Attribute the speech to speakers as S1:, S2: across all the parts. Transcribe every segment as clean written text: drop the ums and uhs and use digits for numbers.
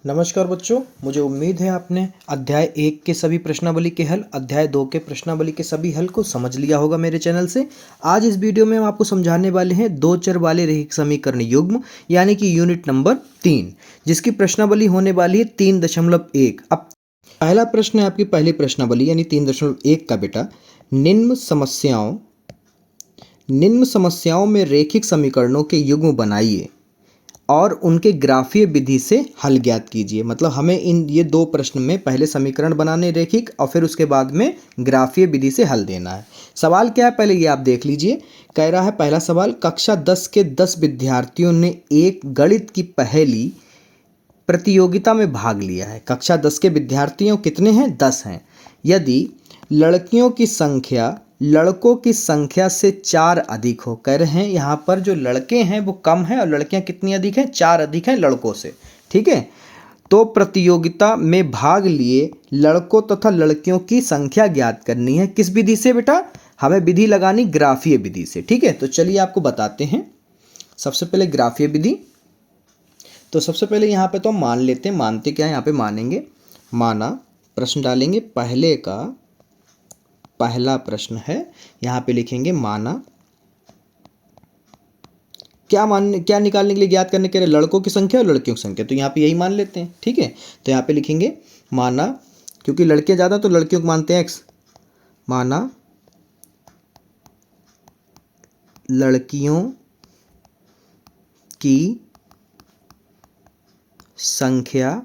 S1: नमस्कार बच्चों, मुझे उम्मीद है आपने अध्याय 1 के सभी प्रश्नावली के हल, अध्याय 2 के प्रश्नावली के सभी हल को समझ लिया होगा मेरे चैनल से। आज इस वीडियो में हम आपको समझाने वाले हैं दो चर वाले रैखिक समीकरण युग्म यानी कि यूनिट नंबर 3, जिसकी प्रश्नावली होने वाली है 3.1। अब पहला प्रश्न है आपकी पहली प्रश्नावली यानी 3.1 का बेटा, निम्न समस्याओं में रैखिक समीकरणों के युग्म बनाइए और उनके ग्राफीय विधि से हल ज्ञात कीजिए। मतलब हमें ये दो प्रश्न में पहले समीकरण बनाने रैखिक और फिर उसके बाद में ग्राफीय विधि से हल देना है। सवाल क्या है पहले ये आप देख लीजिए। कह रहा है पहला सवाल, कक्षा 10 के 10 विद्यार्थियों ने एक गणित की पहेली प्रतियोगिता में भाग लिया है। कक्षा 10 के विद्यार्थियों कितने हैं? 10 हैं। यदि लड़कियों की संख्या लड़कों की संख्या से 4 अधिक हो, कह रहे हैं यहाँ पर जो लड़के हैं वो कम है और लड़कियाँ कितनी अधिक हैं? 4 अधिक हैं लड़कों से। ठीक है, तो प्रतियोगिता में भाग लिए लड़कों तथा लड़कियों की संख्या ज्ञात करनी है। किस विधि से बेटा? हमें विधि लगानी ग्राफीय विधि से। ठीक है, तो चलिए आपको बताते हैं। सबसे पहले ग्राफीय विधि, तो सबसे पहले यहाँ पे तो हम मान लेते हैं। मानते क्या है? यहाँ पे मानेंगे, माना, प्रश्न डालेंगे। पहले का पहला प्रश्न है, यहाँ पे लिखेंगे माना। क्या निकालने के लिए, ज्ञात करने के लिए? लड़कों की संख्या और लड़कियों की संख्या, तो यहाँ पे यही मान लेते हैं। ठीक है, तो यहाँ पे लिखेंगे माना, क्योंकि लड़के ज़्यादा तो लड़कियों को मानते हैं एक्स। माना लड़कियों की संख्या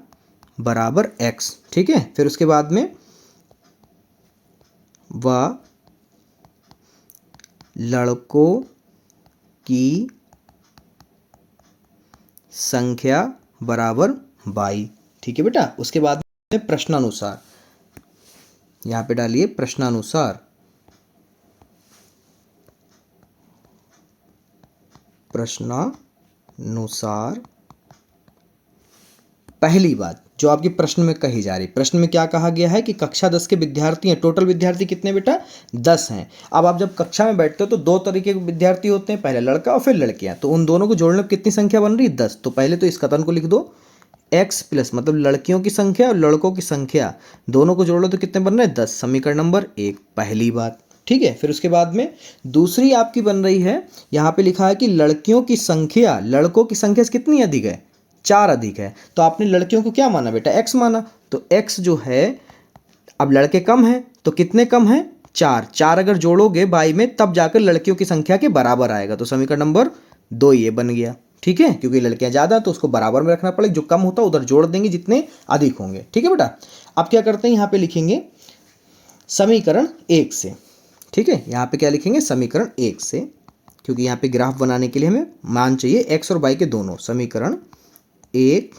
S1: बराबर एक्स। ठीक है, फिर उसके बाद में व लड़कों की संख्या बराबर 22। ठीक है बेटा, उसके बाद में प्रश्नानुसार, यहाँ पे डालिए प्रश्नानुसार। पहली बात जो आपके प्रश्न में कही जा रही, प्रश्न में क्या कहा गया है कि कक्षा 10 के विद्यार्थी हैं। टोटल विद्यार्थी कितने बेटा? 10 हैं। अब आप जब कक्षा में बैठते हो तो दो तरीके के विद्यार्थी होते हैं, पहले लड़का और फिर लड़कियां। तो उन दोनों को जोड़ने पर कितनी संख्या बन रही है? 10। तो पहले तो इस कथन को लिख दो, x प्लस मतलब लड़कियों की संख्या और लड़कों की संख्या दोनों को जोड़ लो तो कितने बन रहे हैं? 10। समीकरण नंबर 1, पहली बात। ठीक है, फिर उसके बाद में दूसरी आपकी बन रही है, यहाँ पे लिखा है कि लड़कियों की संख्या लड़कों की संख्या से कितनी अधिक है? 4 अधिक है। तो आपने लड़कियों को क्या माना बेटा? x माना। तो x जो है, अब लड़के कम हैं तो कितने कम हैं? 4 अगर जोड़ोगे 22 में तब जाकर लड़कियों की संख्या के बराबर आएगा। तो समीकरण नंबर 2 ये बन गया। ठीक है, क्योंकि लड़कियां ज़्यादा तो उसको बराबर में रखना पड़ेगा, जो कम होता है उधर जोड़ देंगे जितने अधिक होंगे। ठीक है बेटा, अब क्या करते हैं, यहाँ पे लिखेंगे समीकरण 1 से। ठीक है, यहाँ पे क्या लिखेंगे? समीकरण 1 से, क्योंकि यहाँ पे ग्राफ बनाने के लिए हमें मान चाहिए एक्स और वाई के दोनों। समीकरण 1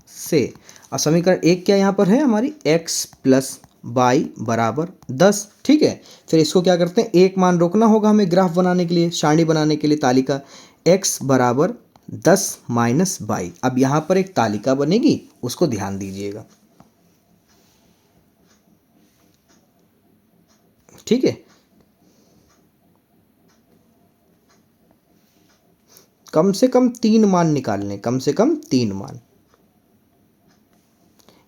S1: से, और समीकरण 1 क्या यहाँ पर है हमारी? x प्लस वाई बराबर 10। ठीक है, फिर इसको क्या करते हैं, एक मान रोकना होगा हमें ग्राफ बनाने के लिए, सारणी बनाने के लिए, तालिका। x बराबर 10 माइनस वाई। अब यहाँ पर एक तालिका बनेगी, उसको ध्यान दीजिएगा। ठीक है, कम से कम 3 मान निकालने, कम से कम 3 मान।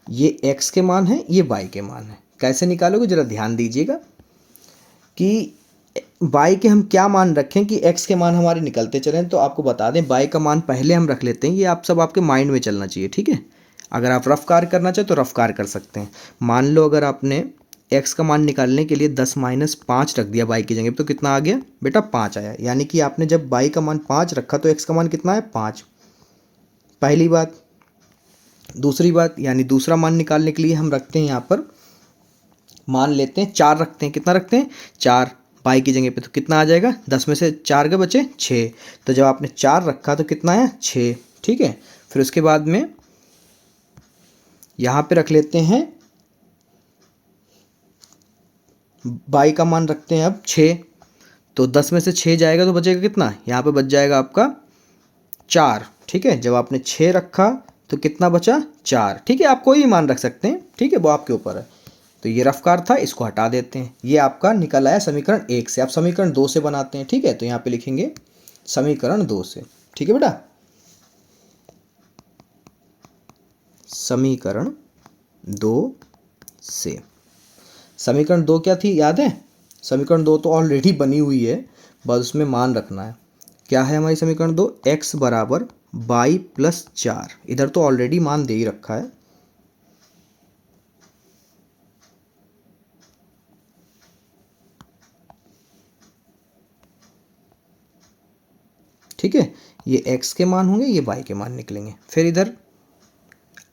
S1: ये x के मान है, ये y के मान है। कैसे निकालोगे जरा ध्यान दीजिएगा कि y के हम क्या मान रखें कि x के मान हमारे निकलते चलें। तो आपको बता दें, y का मान पहले हम रख लेते हैं। ये आप सब आपके माइंड में चलना चाहिए। ठीक है, अगर आप रफ कार्य करना चाहें तो रफ कार्य कर सकते हैं। मान लो अगर आपने x का मान निकालने के लिए 10 माइनस 5 रख दिया y की जगह, तो कितना आ गया बेटा? 5 आया। यानी कि आपने जब y का मान 5 रखा तो x का मान कितना है? 5। पहली बात। दूसरी बात, यानी दूसरा मान निकालने के लिए हम रखते हैं, यहाँ पर मान लेते हैं 4 रखते हैं। कितना रखते हैं? 4 y की जगह पे, तो कितना आ जाएगा? 10 में से 4 के बचे 6। तो जब आपने 4 रखा तो कितना आया? 6। ठीक है, फिर उसके बाद में यहाँ पे रख लेते हैं y का मान रखते हैं अब 6। तो 10 में से 6 जाएगा तो बचेगा कितना? यहाँ पे बच जाएगा आपका 4। ठीक है, जब आपने 6 रखा तो कितना बचा? 4। ठीक है, आप कोई भी मान रख सकते हैं। ठीक है, वो आपके ऊपर है। तो ये रफ्कार था, इसको हटा देते हैं। ये आपका निकल आया समीकरण 1 से। आप समीकरण 2 से बनाते हैं। ठीक है, तो यहाँ पे लिखेंगे समीकरण 2 से। ठीक है बेटा, समीकरण 2 से। समीकरण 2 क्या थी याद है? समीकरण 2 तो ऑलरेडी बनी हुई है, बस उसमें मान रखना है। क्या है हमारी समीकरण 2? x बराबर y प्लस 4। इधर तो ऑलरेडी मान दे ही रखा है। ठीक है, ये x के मान होंगे, ये y के मान निकलेंगे। फिर इधर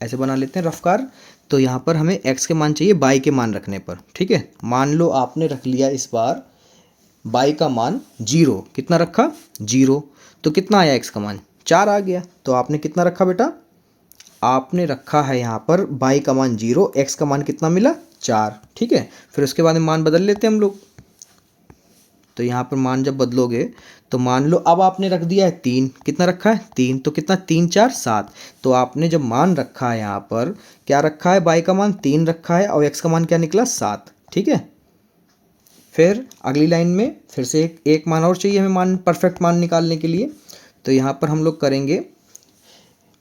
S1: ऐसे बना लेते हैं रफ्कार। तो यहाँ पर हमें x के मान चाहिए y के मान रखने पर। ठीक है, मान लो आपने रख लिया इस बार y का मान 0। कितना रखा? 0। तो कितना आया x का मान? 4 आ गया। तो आपने कितना रखा बेटा? आपने रखा है यहाँ पर y का मान 0, x का मान कितना मिला? 4। ठीक है, फिर उसके बाद में मान बदल लेते हैं हम लोग। तो यहाँ पर मान जब बदलोगे तो मान लो अब आपने रख दिया है 3। कितना रखा है? 3। तो कितना? 3 4 7। तो आपने जब मान रखा है यहाँ पर क्या रखा है? y का मान 3 रखा है और x का मान क्या निकला? 7। ठीक है, फिर अगली लाइन में फिर से एक मान और चाहिए हमें, मान परफेक्ट मान निकालने के लिए। तो यहाँ पर हम लोग करेंगे,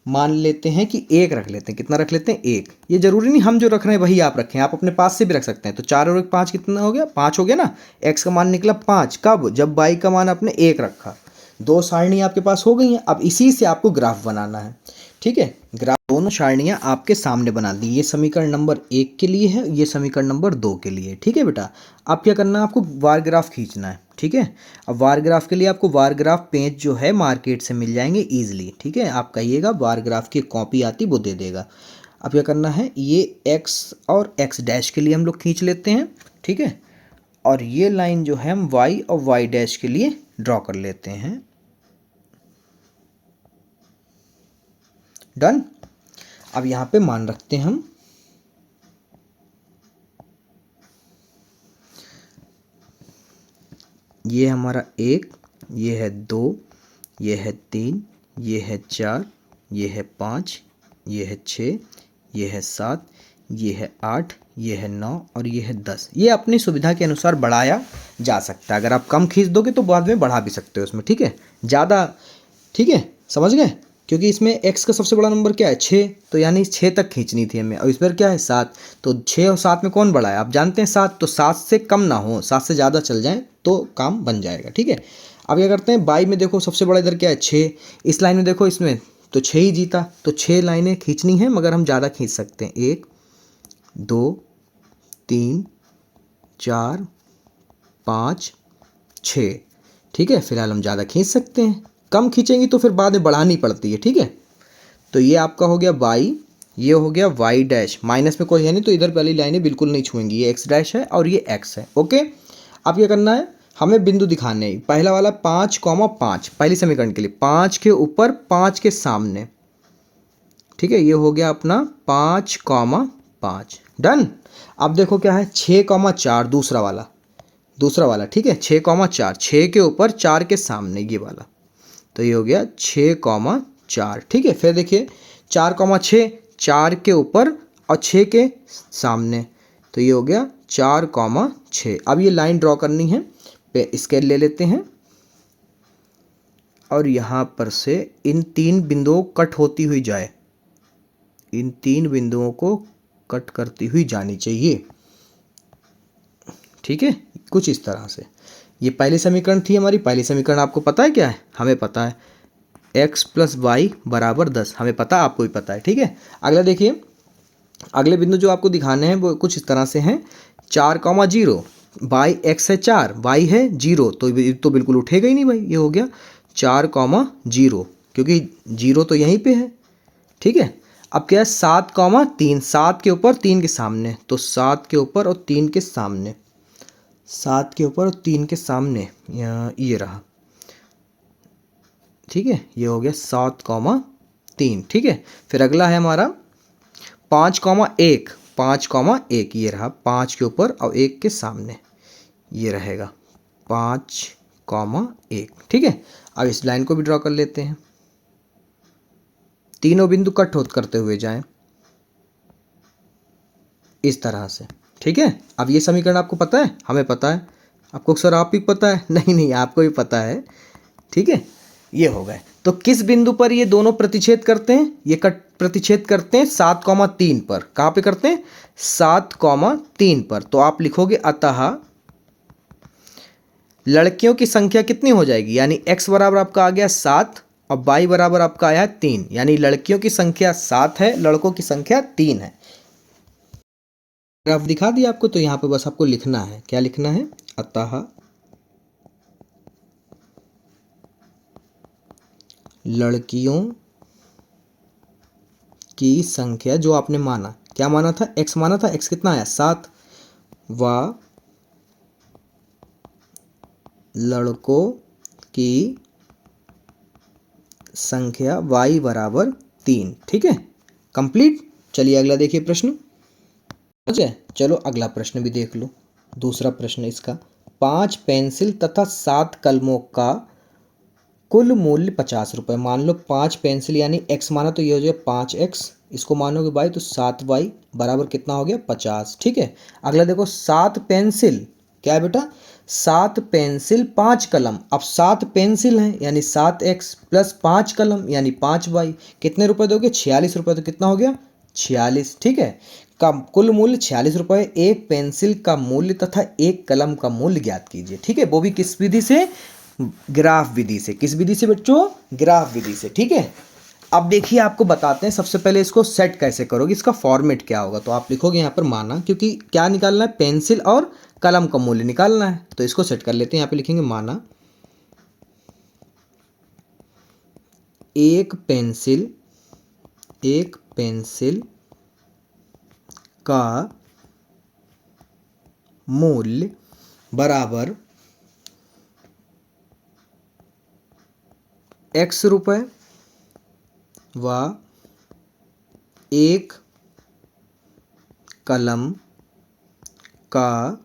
S1: मान लेते हैं कि 1 रख लेते हैं। कितना रख लेते हैं? 1। ये जरूरी नहीं हम जो रख रहे हैं वही आप रखें, आप अपने पास से भी रख सकते हैं। तो 4 और 1 5 कितना हो गया? 5 हो गया ना। x का मान निकला 5। कब? जब y का मान आपने 1 रखा। 2 सारणी आपके पास हो गई हैं। अब इसी से आपको ग्राफ बनाना है। ठीक है, ग्राफ दोनों सारणियाँ आपके सामने बना दी। ये समीकरण नंबर 1 के लिए है, ये समीकरण नंबर 2 के लिए। ठीक है बेटा, अब क्या करना है? आपको वार ग्राफ खींचना है। ठीक है, अब वार ग्राफ के लिए आपको वार ग्राफ पेज जो है मार्केट से मिल जाएंगे ईजिली। ठीक है, आप कहिएगा वार ग्राफ की कॉपी आती वो दे देगा। अब क्या करना है? ये x और x डैश के लिए हम लोग खींच लेते हैं। ठीक है, और ये लाइन जो है हम y और y डैश के लिए ड्रॉ कर लेते हैं। डन। अब यहाँ पे मान रखते हैं हम। ये हमारा 1, ये है 2, ये है 3, ये है 4, ये है 5, ये है 6, ये है 7, ये है 8, ये है 9 और ये है 10। ये अपनी सुविधा के अनुसार बढ़ाया जा सकता है। अगर आप कम खींच दोगे तो बाद में बढ़ा भी सकते हो उसमें। ठीक है, ज़्यादा। ठीक है, समझ गए? क्योंकि इसमें x का सबसे बड़ा नंबर क्या है? 6। तो यानी 6 तक खींचनी थी हमें, और इस पर क्या है? 7। तो 6 और 7 में कौन बड़ा है? आप जानते हैं 7। तो 7 से कम ना हो, 7 से ज़्यादा चल जाए तो काम बन जाएगा। ठीक है, अब क्या करते हैं? बाई में देखो सबसे बड़ा इधर क्या है? 6। इस लाइन में देखो, इसमें तो 6 ही जीता। तो 6 लाइनें खींचनी है, मगर हम ज़्यादा खींच सकते हैं। 1 2 3 4 5 6। ठीक है, फिलहाल हम ज़्यादा खींच सकते हैं। कम खींचेंगी तो फिर बाद में बढ़ानी पड़ती है। ठीक है, तो ये आपका हो गया y, ये हो गया y डैश। माइनस में कोई है नहीं तो इधर वाली लाइनें बिल्कुल नहीं छुएंगी। ये x डैश है और ये x है। ओके, अब क्या करना है? हमें बिंदु दिखाने हैं। पहला वाला 5,5 पहली समीकरण के लिए 5 के ऊपर 5 के सामने। ठीक है, ये हो गया अपना 5,5। डन। अब देखो क्या है? 6,4 दूसरा वाला। ठीक है, 6,4 6 के ऊपर 4 के सामने ये वाला। तो ये हो गया 6,4। ठीक है, फिर देखिए 4,6 4 के ऊपर और 6 के सामने। तो ये हो गया 4,6। अब ये लाइन ड्रॉ करनी है, पे स्केल ले लेते हैं और यहाँ पर से इन 3 बिंदुओं कट होती हुई जाए। इन 3 बिंदुओं को कट करती हुई जानी चाहिए। ठीक है, कुछ इस तरह से। ये पहली समीकरण थी हमारी। पहली समीकरण आपको पता है क्या है? हमें पता है x प्लस वाई बराबर 10। हमें पता, आपको भी पता है। ठीक है, अगला देखिए, अगले बिंदु जो आपको दिखाने हैं वो कुछ इस तरह से हैं। 4,0 बाई x है 4, y है 0। तो बिल्कुल उठेगा ही नहीं भाई। ये हो गया 4,0, क्योंकि 0 तो यहीं पे है। ठीक है, अब क्या है? 7,3 7 के ऊपर 3 के सामने। तो 7 के ऊपर और 3 के सामने, 7 के ऊपर और 3 के सामने ये रहा। ठीक है, ये हो गया 7,3। ठीक है, फिर अगला है हमारा 5,1 5,1। ये रहा 5 के ऊपर और 1 के सामने, ये रहेगा 5,1। ठीक है, अब इस लाइन को भी ड्रॉ कर लेते हैं। तीनों बिंदु कट होत करते हुए जाएं इस तरह से। ठीक है, अब ये समीकरण आपको पता है? हमें पता है। आपको सर आप भी पता है? नहीं, आपको भी पता है। ठीक है, ये हो गए। तो किस बिंदु पर ये दोनों प्रतिच्छेद करते हैं? ये प्रतिच्छेद करते हैं 7,3 पर। कहाँ पे करते हैं? 7,3 पर। तो आप लिखोगे अतः लड़कियों की संख्या कितनी हो जाएगी, यानी x बराबर आपका आ गया 7 और y बराबर आपका आया है 3, यानी लड़कियों की संख्या 7 है, लड़कों की संख्या 3 है। ग्राफ दिखा दिया आपको, तो यहाँ पे बस आपको लिखना है, क्या लिखना है? अतः लड़कियों की संख्या, जो आपने माना, क्या माना था? x माना था, x कितना आया? 7, व लड़कों की संख्या y बराबर 3। ठीक है, कंप्लीट। चलिए अगला देखिए प्रश्न। समझे? चलो अगला प्रश्न भी देख लो। दूसरा प्रश्न इसका, 5 पेंसिल तथा 7 कलमों का कुल मूल्य 50 रुपये। मान लो 5 पेंसिल यानी x माना तो ये हो जाएगा 5x, इसको मानोगे y तो 7y बराबर कितना हो गया? 50। ठीक है, अगला देखो 7 पेंसिल, क्या है बेटा? 7 पेंसिल 5 कलम। अब 7 पेंसिल हैं यानी 7x प्लस 5 कलम यानी 5y, कितने रुपए दोगे? 46 रुपये। तो कितना हो गया? 46। ठीक है, का कुल मूल्य 46 रुपये। एक पेंसिल का मूल्य तथा एक कलम का मूल्य ज्ञात कीजिए। ठीक है, वो भी किस विधि से? ग्राफ विधि से। किस विधि से बच्चों? ग्राफ विधि से। ठीक है, अब देखिए आपको बताते हैं सबसे पहले इसको सेट कैसे करोगे, इसका फॉर्मेट क्या होगा। तो आप लिखोगे यहाँ पर माना, क्योंकि क्या निकालना है? पेंसिल और कलम का मूल्य निकालना है, तो इसको सेट कर लेते हैं। यहाँ पे लिखेंगे माना एक पेंसिल का मूल्य बराबर x रुपये व एक कलम का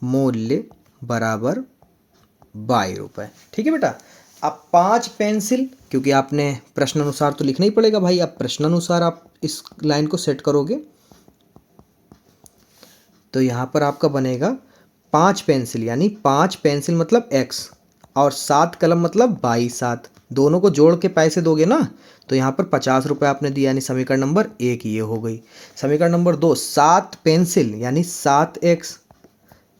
S1: मूल्य बराबर 22 रुपये। ठीक है बेटा, अब 5 पेंसिल, क्योंकि आपने प्रश्न अनुसार तो लिखना ही पड़ेगा भाई, अब प्रश्न अनुसार आप इस लाइन को सेट करोगे तो यहाँ पर आपका बनेगा 5 पेंसिल यानी 5 पेंसिल मतलब x और 7 कलम मतलब 22। दोनों को जोड़ के पैसे दोगे ना, तो यहाँ पर 50 रुपये आपने दिया, यानी समीकरण नंबर 1 ये हो गई। समीकरण नंबर 2, 7 पेंसिल यानी 7x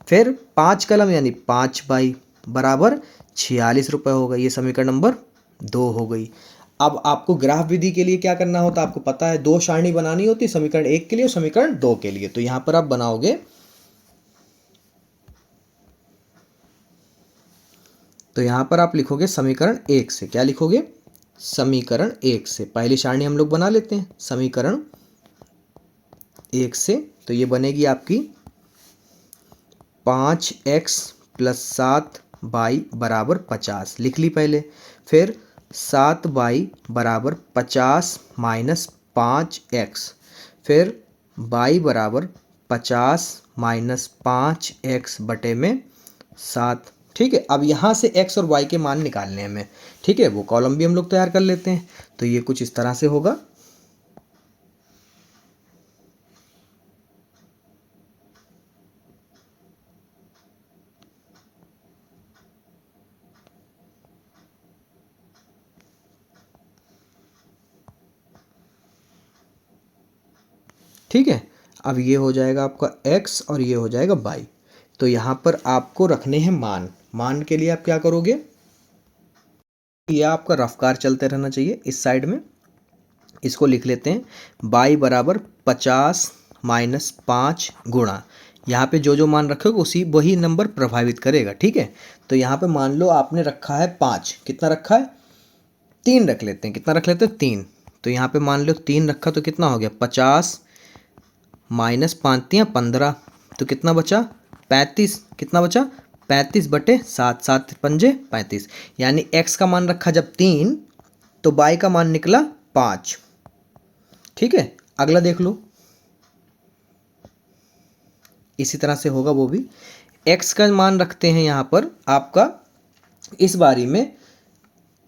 S1: फिर 5 कलम यानी 5y बराबर 46 रुपये हो गई। ये समीकरण नंबर 2 हो गई। अब आपको ग्राफ विधि के लिए क्या करना होता है? आपको पता है, 2 सारणी बनानी होती है, समीकरण 1 के लिए और समीकरण 2 के लिए। तो यहाँ पर आप बनाओगे, तो यहाँ पर आप लिखोगे समीकरण 1 से। क्या लिखोगे? समीकरण 1 से। पहली सारणी हम लोग बना लेते हैं समीकरण 1 से। तो ये बनेगी आपकी 5x प्लस 7y बराबर 50, लिख ली पहले। फिर 7y बराबर 50 माइनस 5x, फिर y बराबर 50 माइनस 5x बटे में 7। ठीक है, अब यहाँ से x और y के मान निकालने हैं हमें। ठीक है, वो कॉलम भी हम लोग तैयार कर लेते हैं। तो ये कुछ इस तरह से होगा। ठीक है, अब ये हो जाएगा आपका x और ये हो जाएगा y। तो यहाँ पर आपको रखने हैं मान। मान के लिए आप क्या करोगे? ये आपका रफ्तार चलते रहना चाहिए इस साइड में। इसको लिख लेते हैं y बराबर 50 माइनस 5 गुणा, यहाँ पे जो जो मान रखोगे उसी वही नंबर प्रभावित करेगा। ठीक है, तो यहाँ पे मान लो आपने रखा है 5, कितना रखा है? 3 रख लेते हैं। कितना रख लेते हैं? 3। तो यहाँ पे मान लो 3 रखा तो कितना हो गया? 50 माइनस 5 15, तो कितना बचा? 35। कितना बचा? 35 बटे 7, 7 पंजे 35, यानी x का मान रखा जब 3 तो y का मान निकला 5। ठीक है, अगला देख लो, इसी तरह से होगा वो भी। x का मान रखते हैं यहाँ पर आपका इस बारी में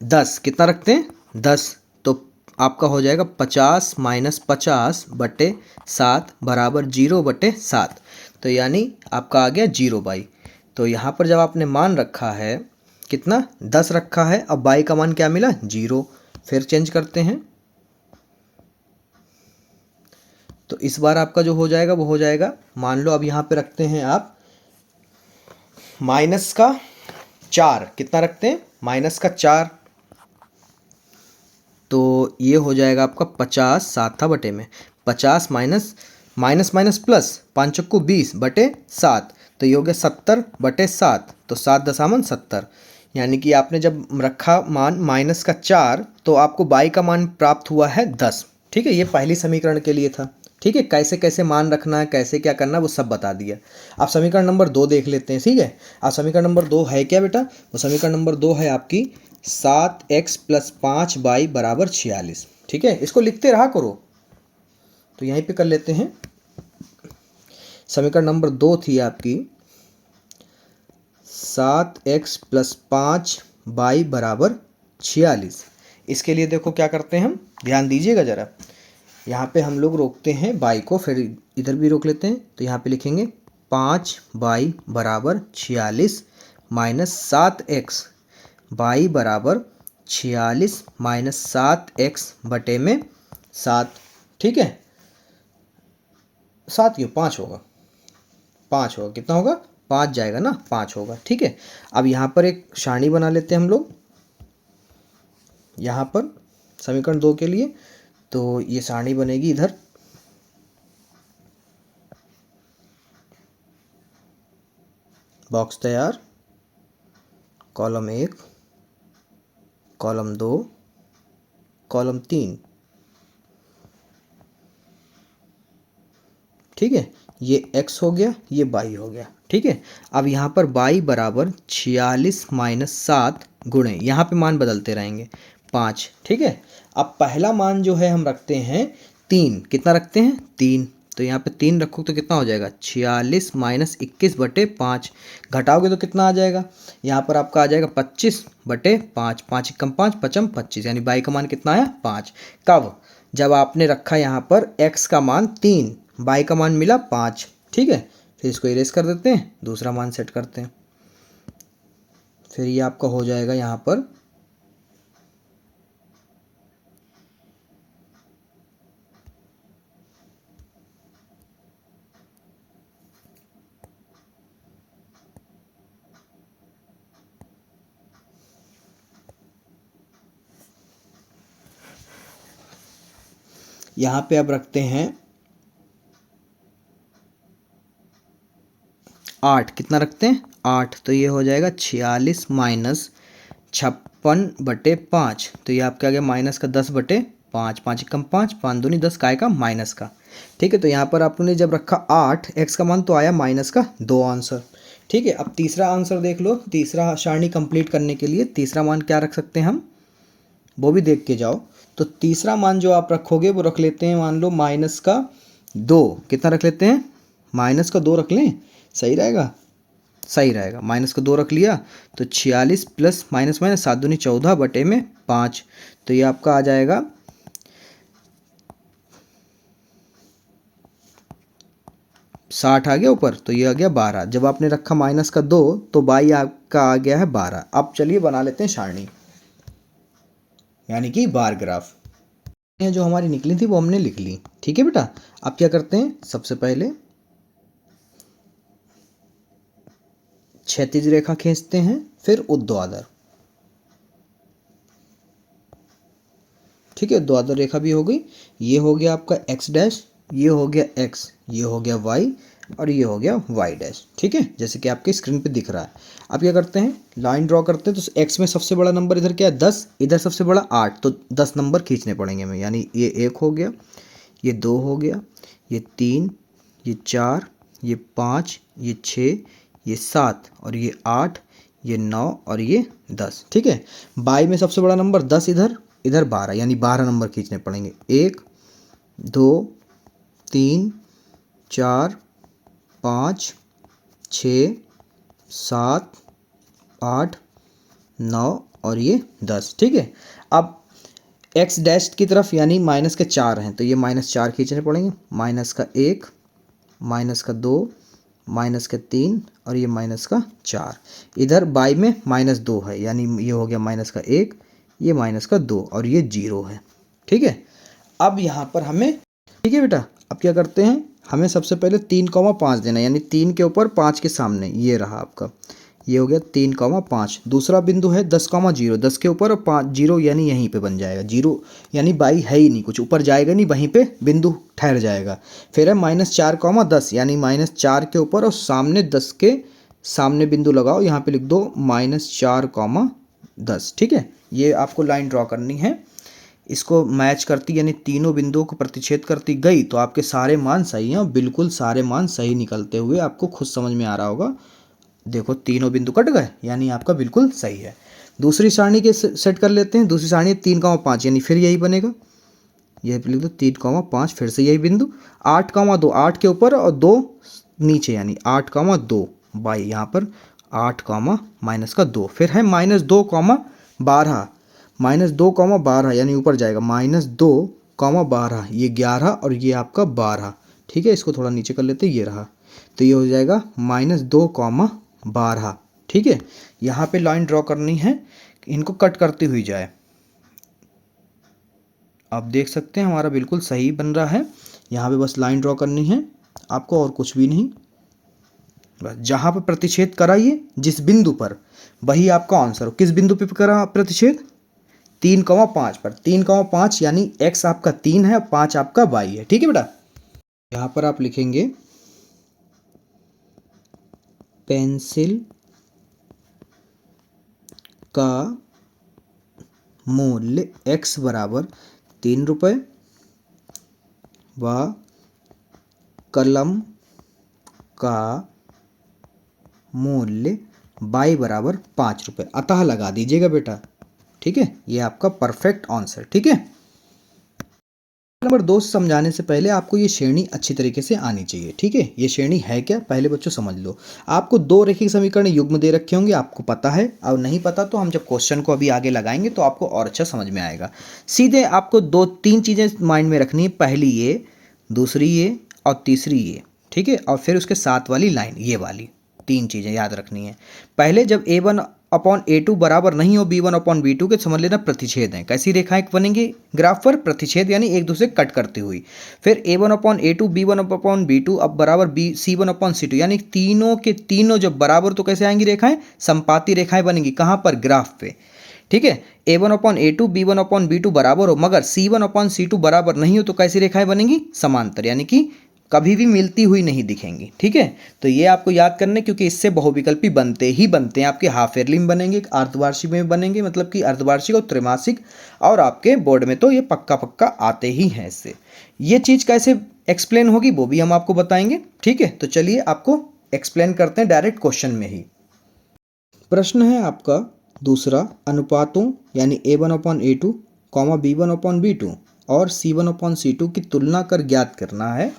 S1: 10। कितना रखते हैं? 10। तो आपका हो जाएगा 50 माइनस 50 बटे 7 बराबर 0 बटे 7, तो यानी आपका आ गया 0 बाई। तो यहाँ पर जब आपने मान रखा है कितना 10 रखा है। अब बाई का मान क्या मिला 0। फिर चेंज करते हैं तो इस बार आपका जो हो जाएगा वो हो जाएगा, मान लो अब यहाँ पे रखते हैं आप -4। कितना रखते हैं -4, तो ये हो जाएगा आपका 50, 7 था बटे में 50 माइनस माइनस माइनस प्लस 5 चक्कू 20 बटे 7, तो ये हो गया 70 बटे 7, तो 7 दशामन 70। यानी कि आपने जब रखा मान -4 तो आपको बाई का मान प्राप्त हुआ है 10। ठीक है, ये पहली समीकरण के लिए था। ठीक है, कैसे कैसे मान रखना है, कैसे क्या करना है वो सब बता दिया। अब समीकरण नंबर 2 देख लेते हैं। ठीक है, अब समीकरण नंबर 2 है क्या बेटा, वो समीकरण नंबर 2 है आपकी 7x + 5y = 46। ठीक है, इसको लिखते रहा करो, तो यहीं पे कर लेते हैं। समीकरण नंबर 2 थी आपकी 7x + 5y = 46। इसके लिए देखो क्या करते हैं हम, ध्यान दीजिएगा ज़रा। यहाँ पे हम लोग रोकते हैं बाई को, फिर इधर भी रोक लेते हैं, तो यहाँ पे लिखेंगे 5y = 46 minus 7x y = 46 minus 7x बटे में 7। ठीक है, 7 क्यों 5 होगा, 5 होगा, कितना होगा 5 जाएगा ना, 5 होगा। ठीक है, अब यहाँ पर एक सारणी बना लेते हैं हम लोग यहाँ पर समीकरण 2 के लिए। तो ये सारणी बनेगी इधर, बॉक्स तैयार, कॉलम 1, कॉलम 2, कॉलम 3। ठीक है, ये x हो गया, ये बाई हो गया। ठीक है, अब यहाँ पर बाई = 46 माइनस 7 गुणे, यहाँ पे मान बदलते रहेंगे 5। ठीक है, अब पहला मान जो है हम रखते हैं 3। कितना रखते हैं 3, तो यहाँ पे 3 रखो तो कितना हो जाएगा 46 माइनस 21 बटे 5। घटाओगे तो कितना आ जाएगा, यहाँ पर आपका आ जाएगा 25 बटे 5, 5 एकम 5 पचम 25, यानी बाई का मान कितना आया 5। कब, जब आपने रखा यहाँ पर x का मान 3, बाई का मान मिला 5। ठीक है, फिर इसको इरेज कर देते हैं, दूसरा मान सेट करते हैं, फिर ये आपका हो जाएगा यहाँ पर यहाँ पे अब रखते हैं 8। कितना रखते हैं 8, तो ये हो जाएगा 46 माइनस 56 बटे 5, तो ये आपका आ गया माइनस का 10 बटे 5, 5 एकम 5, 5 दूनी 10, काय का माइनस का। ठीक है, तो यहाँ पर आपने जब रखा 8, x का मान तो आया माइनस का 2 आंसर। ठीक है, अब तीसरा आंसर देख लो, तीसरा सारणी कंप्लीट करने के लिए तीसरा मान क्या रख सकते हैं हम, वो भी देख के जाओ। तो तीसरा मान जो आप रखोगे वो रख लेते हैं, मान लो -2। कितना रख लेते हैं -2 रख लें, सही रहेगा, सही रहेगा। -2 रख लिया तो 46 प्लस माइनस माइनस 7 दूनी 14 बटे में 5, तो ये आपका आ जाएगा 60 आ गया ऊपर, तो ये आ गया 12। जब आपने रखा -2 तो बाई आपका आ गया है 12। अब चलिए बना लेते हैं सारणी, यानी कि बार ग्राफ। जो हमारी निकली थी वो हमने लिख ली। ठीक है बेटा, अब क्या करते हैं, सबसे पहले क्षैतिज रेखा खींचते हैं, फिर ऊर्ध्वाधर। ठीक है, ऊर्ध्वाधर रेखा भी हो गई। ये हो गया आपका x', ये हो गया x, ये हो गया y, और ये हो गया y'। ठीक है, जैसे कि आपके स्क्रीन पे दिख रहा है। अब क्या करते हैं, लाइन ड्रॉ करते हैं। तो x में सबसे बड़ा नंबर इधर क्या है 10, इधर सबसे बड़ा 8, तो 10 नंबर खींचने पड़ेंगे हमें। यानी ये 1 हो गया, ये 2 हो गया, ये 3, ये 4, ये 5, ये 6, ये 7, और ये 8, ये 9, और ये 10। ठीक है, बाई में सबसे बड़ा नंबर 10 इधर, इधर 12, यानी 12 नंबर खींचने पड़ेंगे। 1 2 3 4 5 6 7 8 9, और ये 10। ठीक है, अब x' की तरफ यानी माइनस के 4 हैं, तो ये -4 खींचने पड़ेंगे। -1 -2 माइनस का 3 और ये माइनस का 4। इधर बाई में -2 है, यानी ये हो गया माइनस का 1, ये माइनस का 2 और ये 0 है। ठीक है, अब यहाँ पर हमें, ठीक है बेटा, अब क्या करते हैं, हमें सबसे पहले 3,5 देना है, यानी 3 के ऊपर 5 के सामने, ये रहा आपका, ये हो गया 3,5। दूसरा बिंदु है 10,0, 10 के ऊपर और 5 0, यानी यहीं पे बन जाएगा 0, यानी बाई है ही नहीं, कुछ ऊपर जाएगा नहीं, वहीं पे बिंदु ठहर जाएगा। फिर है -4,10, यानी -4 के ऊपर और सामने 10 के सामने बिंदु लगाओ, यहाँ पे लिख दो -4,10। ठीक है, ये आपको लाइन ड्रॉ करनी है, इसको मैच करती यानी तीनों बिंदुओं को प्रतिच्छेद करती गई तो आपके सारे मान सही हैं, बिल्कुल सारे मान सही निकलते हुए आपको खुद समझ में आ रहा होगा। देखो तीनों बिंदु कट गए, यानी आपका बिल्कुल सही है। दूसरी सारणी के सेट कर लेते हैं। दूसरी सारणी 3,5, यानी फिर यही बनेगा, यह लिख दो 3,5, फिर से यही बिंदु। 8,2, 8 के ऊपर और 2 नीचे, यानी 8,2 बाई, यहाँ पर 8, माइनस का 2, फिर है -2,12, -2,12, यानी ऊपर जाएगा -2,12, ये 11 और ये आपका 12। ठीक है, इसको थोड़ा नीचे कर लेते हैं, ये रहा, तो ये हो जाएगा -2,12। ठीक है, यहाँ पे लाइन ड्रॉ करनी है, इनको कट करती हुई जाए। आप देख सकते हैं हमारा बिल्कुल सही बन रहा है। यहाँ पे बस लाइन ड्रॉ करनी है आपको, और कुछ भी नहीं, बस जहाँ पर प्रतिच्छेद कराइए जिस बिंदु पर, वही आपका आंसर हो। किस बिंदु पे करा प्रतिच्छेद? 3,5 पर। 3,5 यानी x आपका 3 है और 5 आपका y है। ठीक है बेटा, यहाँ पर आप लिखेंगे पेंसिल का मूल्य x बराबर 3 रुपये व कलम का मूल्य y बराबर 5 रुपये, अतः लगा दीजिएगा बेटा। ठीक है, ये आपका परफेक्ट आंसर। ठीक है, नंबर 2 समझाने से पहले आपको ये श्रेणी अच्छी तरीके से आनी चाहिए। ठीक है, ये श्रेणी है क्या, पहले बच्चों समझ लो। आपको 2 रैखिक समीकरण युग्म दे रखे होंगे, आपको पता है, और नहीं पता तो हम जब क्वेश्चन को अभी आगे लगाएंगे तो आपको और अच्छा समझ में आएगा। सीधे आपको 2-3 चीज़ें माइंड में रखनी है, पहली ये, दूसरी ये और तीसरी ये। ठीक है, और फिर उसके साथ वाली लाइन, ये वाली 3 चीज़ें याद रखनी है। पहले जब A1/A2 बराबर नहीं हो B1/B2 के, समझ लेना प्रतिच्छेद हैं। कैसी रेखाएं बनेंगी ग्राफ पर? प्रतिच्छेद, यानी एक दूसरे कट करती हुई। फिर A1/A2 B1/B2 अब बराबर C1/C2, यानी तीनों के तीनों जब बराबर तो कैसे आएंगी रेखाएं? समपाती रेखाएं बनेंगी। कहाँ पर? ग्राफ पे। ठीक है, A1/A2 B1/B2 बराबर हो मगर C1/C2 बराबर नहीं हो तो कैसी रेखाएं बनेंगी? समांतर, यानी कि कभी भी मिलती हुई नहीं दिखेंगी। ठीक है, तो ये आपको याद करने, क्योंकि इससे बहुविकल्पी बनते ही बनते हैं। आपके हाफ ईयरली में बनेंगे, अर्धवार्षिक में बनेंगे, मतलब कि अर्धवार्षिक और त्रैमासिक, और आपके बोर्ड में तो ये पक्का पक्का आते ही हैं। इससे ये चीज़ कैसे एक्सप्लेन होगी वो भी हम आपको बताएंगे। ठीक है, तो चलिए आपको एक्सप्लेन करते हैं डायरेक्ट क्वेश्चन में ही। प्रश्न है आपका दूसरा, अनुपातों यानी A1/A2, B1/B2 और C1/C2 की तुलना कर ज्ञात करना है,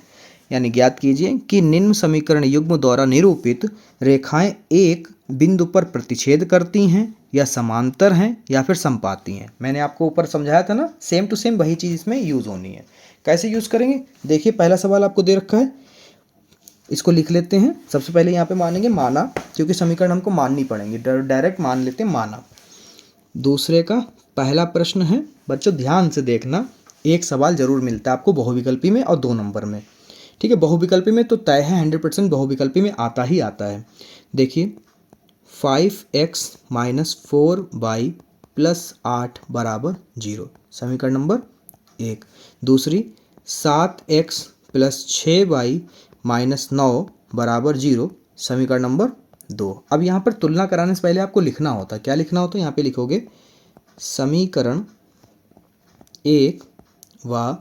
S1: यानी ज्ञात कीजिए कि निम्न समीकरण युग्म द्वारा निरूपित रेखाएं एक बिंदु पर प्रतिच्छेद करती हैं या समांतर हैं या फिर समपाती हैं। मैंने आपको ऊपर समझाया था ना, सेम टू सेम वही चीज़ इसमें यूज़ होनी है। कैसे यूज़ करेंगे? देखिए, पहला सवाल आपको दे रखा है, इसको लिख लेते हैं। सबसे पहले यहाँ पे मानेंगे माना, क्योंकि समीकरण हमको माननी पड़ेंगे, डायरेक्ट मान लेते हैं माना। दूसरे का पहला प्रश्न है, बच्चों ध्यान से देखना, एक सवाल जरूर मिलता है आपको बहुविकल्पी में और 2 नंबर में। ठीक है, बहुविकल्पी में तो तय है 100%, बहुविकल्पी में आता ही आता है। देखिए 5x - 4y + 8 = 0, समीकरण नंबर 1। दूसरी 7x + 6y - 9 = 0, समीकरण नंबर 2। अब यहाँ पर तुलना कराने से पहले आपको लिखना होता है, क्या लिखना होता है? यहाँ पे लिखोगे समीकरण 1 व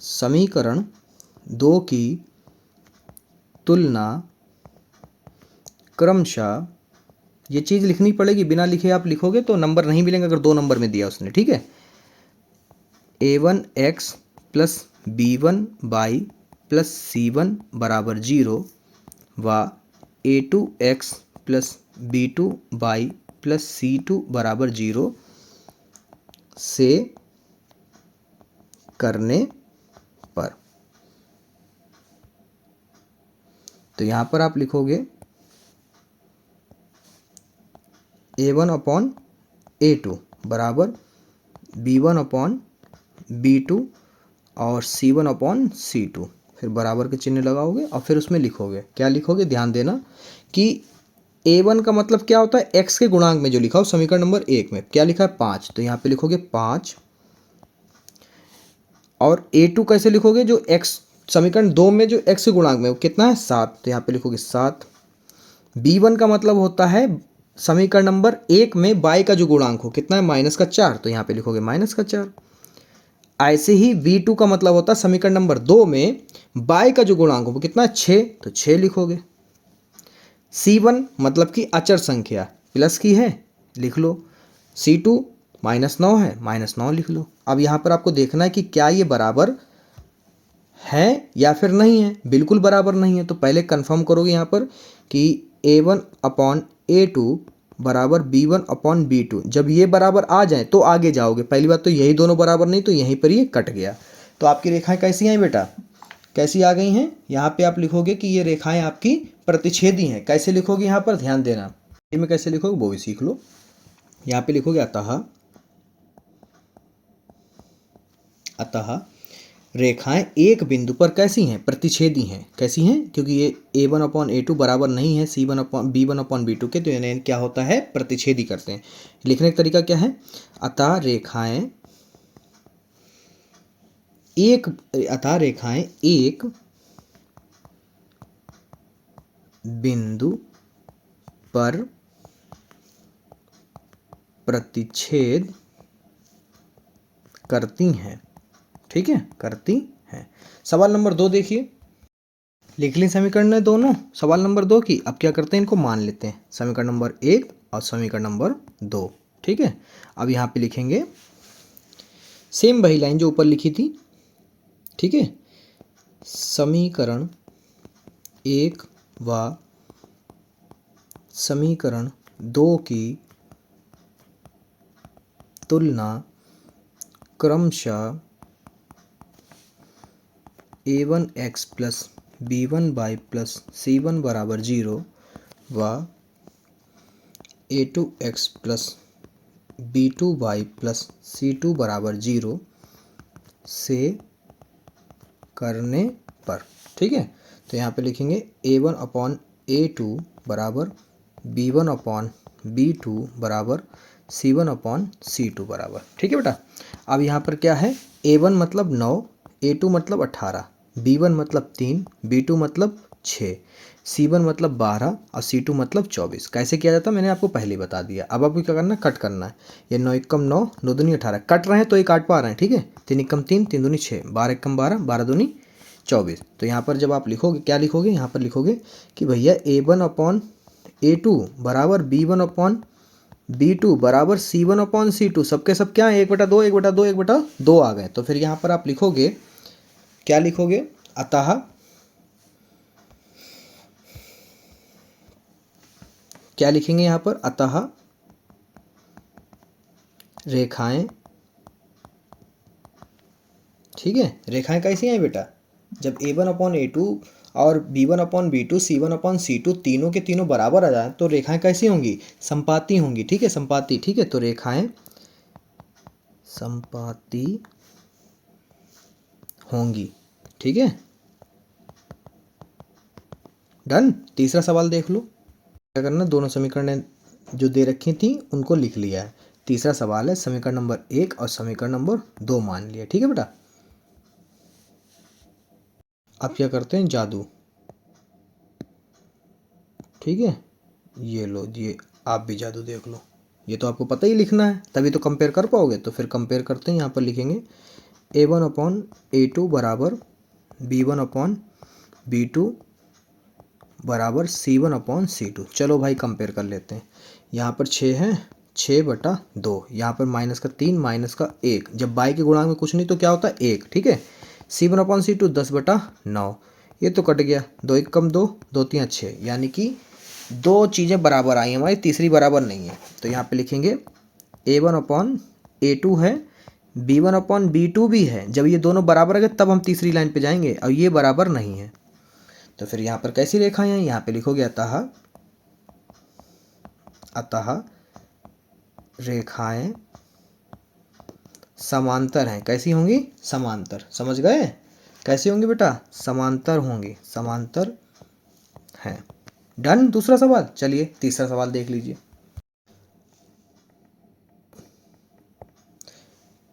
S1: समीकरण 2 की तुलना क्रमशः, ये चीज़ लिखनी पड़ेगी, बिना लिखे आप लिखोगे तो नंबर नहीं मिलेंगे, अगर 2 नंबर में दिया उसने। ठीक है, A1x + B1y + C1 = 0 व A2x + B2y + C2 = 0 से करने पर। तो यहाँ पर आप लिखोगे A1/A2 बराबर B1/B2 और C1/C2, फिर बराबर के चिन्ह लगाओगे और फिर उसमें लिखोगे, क्या लिखोगे, ध्यान देना कि A1 का मतलब क्या होता है, x के गुणांक में जो लिखा हो समीकरण नंबर 1 में क्या लिखा है 5, तो यहाँ पे लिखोगे 5। और A2 कैसे लिखोगे, जो x समीकरण 2 में जो x के गुणांक में वो कितना है 7, तो यहाँ पे लिखोगे 7। B1 का मतलब होता है समीकरण नंबर 1 में y का जो गुणांक हो कितना है -4, तो यहाँ पे लिखोगे -4। ऐसे ही V2 का मतलब होता है समीकरण नंबर 2 में y का जो गुणांक हो वो कितना है 6, तो 6 लिखोगे। C1 मतलब कि अचर संख्या प्लस की है, लिख लो। C2 -9 है, -9 लिख लो। अब यहाँ पर आपको देखना है कि क्या ये बराबर है या फिर नहीं है। बिल्कुल बराबर नहीं है, तो पहले कंफर्म करोगे यहाँ पर कि A1/A2 बराबर B1/B2। जब ये बराबर आ जाए तो आगे जाओगे। पहली बात तो यही दोनों बराबर नहीं, तो यहीं पर ये कट गया। तो आपकी रेखाएं कैसी आई बेटा, कैसी आ गई हैं। यहाँ पे आप लिखोगे कि ये रेखाएं आपकी प्रतिच्छेदी हैं। कैसे लिखोगे यहाँ पर ध्यान देना, में कैसे लिखोगे वो भी सीख लो। यहाँ पे लिखोगे अतः रेखाएं एक बिंदु पर कैसी हैं, प्रतिच्छेदी हैं। कैसी हैं, क्योंकि ये A1/A2 बराबर नहीं है B1/B2 के, तो यानी क्या होता है, प्रतिच्छेदी करते हैं। लिखने का तरीका क्या है, अतः रेखाएं एक बिंदु पर प्रतिच्छेद करती हैं। ठीक है, करती हैं। सवाल नंबर 2 देखिए, लिख ली समीकरण है दोनों सवाल नंबर 2 की। अब क्या करते हैं, इनको मान लेते हैं, समीकरण नंबर 1 और समीकरण नंबर 2। ठीक है, अब यहाँ पे लिखेंगे सेम वही लाइन जो ऊपर लिखी थी। ठीक है, समीकरण 1 व समीकरण 2 की तुलना क्रमशः A1x plus B1y plus C1 बराबर 0 व A2x plus B2y plus C2 बराबर 0 से करने पर। ठीक है, तो यहाँ पे लिखेंगे A1/A2 बराबर B1/B2 बराबर C1/C2 बराबर। ठीक है बेटा, अब यहाँ पर क्या है, A1 मतलब 9, A2 मतलब 18, B1 मतलब 3, B2 मतलब 6, C1 मतलब 12 और C2 मतलब 24। कैसे किया जाता है मैंने आपको पहले ही बता दिया। अब आपको क्या करना है, कट करना है। ये 9 एकम 9, 9 दूनी 18 कट रहे हैं तो ये काट पा रहे हैं। ठीक है, 3 एकम 3, 3 दूनी 6, 12 एकम 12, 12 दूनी 24। तो यहाँ पर जब आप लिखोगे, क्या लिखोगे, यहाँ पर लिखोगे कि भैया A1/A2 बराबर B1/B2 बराबर C1/C2। सबके सब क्या है, 1/2, 1/2, 1/2 आ गए। तो फिर यहाँ पर आप लिखोगे, क्या लिखोगे, अतः क्या लिखेंगे यहाँ पर, अतः रेखाएं, ठीक है, रेखाएं कैसी हैं बेटा, जब A1/A2 और B1/B2 C1/C2 तीनों के तीनों बराबर आ जाए तो रेखाएं कैसी होंगी, संपाती होंगी। ठीक है, संपाती। ठीक है, तो रेखाएं संपाती होंगी। ठीक है, डन। तीसरा सवाल देख लो, क्या करना, दोनों समीकरण जो दे रखी थी उनको लिख लिया है। तीसरा सवाल है समीकरण नंबर 1 और समीकरण नंबर 2 मान लिया। ठीक है बेटा, अब क्या करते हैं, जादू। ठीक है, ये लो, ये आप भी जादू देख लो। ये तो आपको पता ही लिखना है, तभी तो कंपेयर कर पाओगे। तो फिर कंपेयर करते हैं, यहाँ पर लिखेंगे A1/A2 बराबर B1/B2 बराबर C1/C2। चलो भाई कंपेयर कर लेते हैं। यहाँ पर 6 है, 6/2, यहाँ पर -3 -1। जब बाई के गुणांक में कुछ नहीं तो क्या होता है 1। ठीक है, C1/C2 10/9, ये तो कट गया, 2 एकम 2, 2 3 6, यानी कि दो चीज़ें बराबर आई हमारी, तीसरी बराबर नहीं है। तो यहाँ पे लिखेंगे A1/A2 है, B1/B2 भी है। जब ये दोनों बराबर है तब हम तीसरी लाइन पे जाएंगे, और ये बराबर नहीं है। तो फिर यहाँ पर कैसी रेखाएं हैं, यहाँ पे लिखोगे अतः रेखाएं समांतर हैं। कैसी होंगी, समांतर। समझ गए, कैसी होंगी बेटा, समांतर होंगी, समांतर हैं। डन। दूसरा सवाल। चलिए तीसरा सवाल देख लीजिए।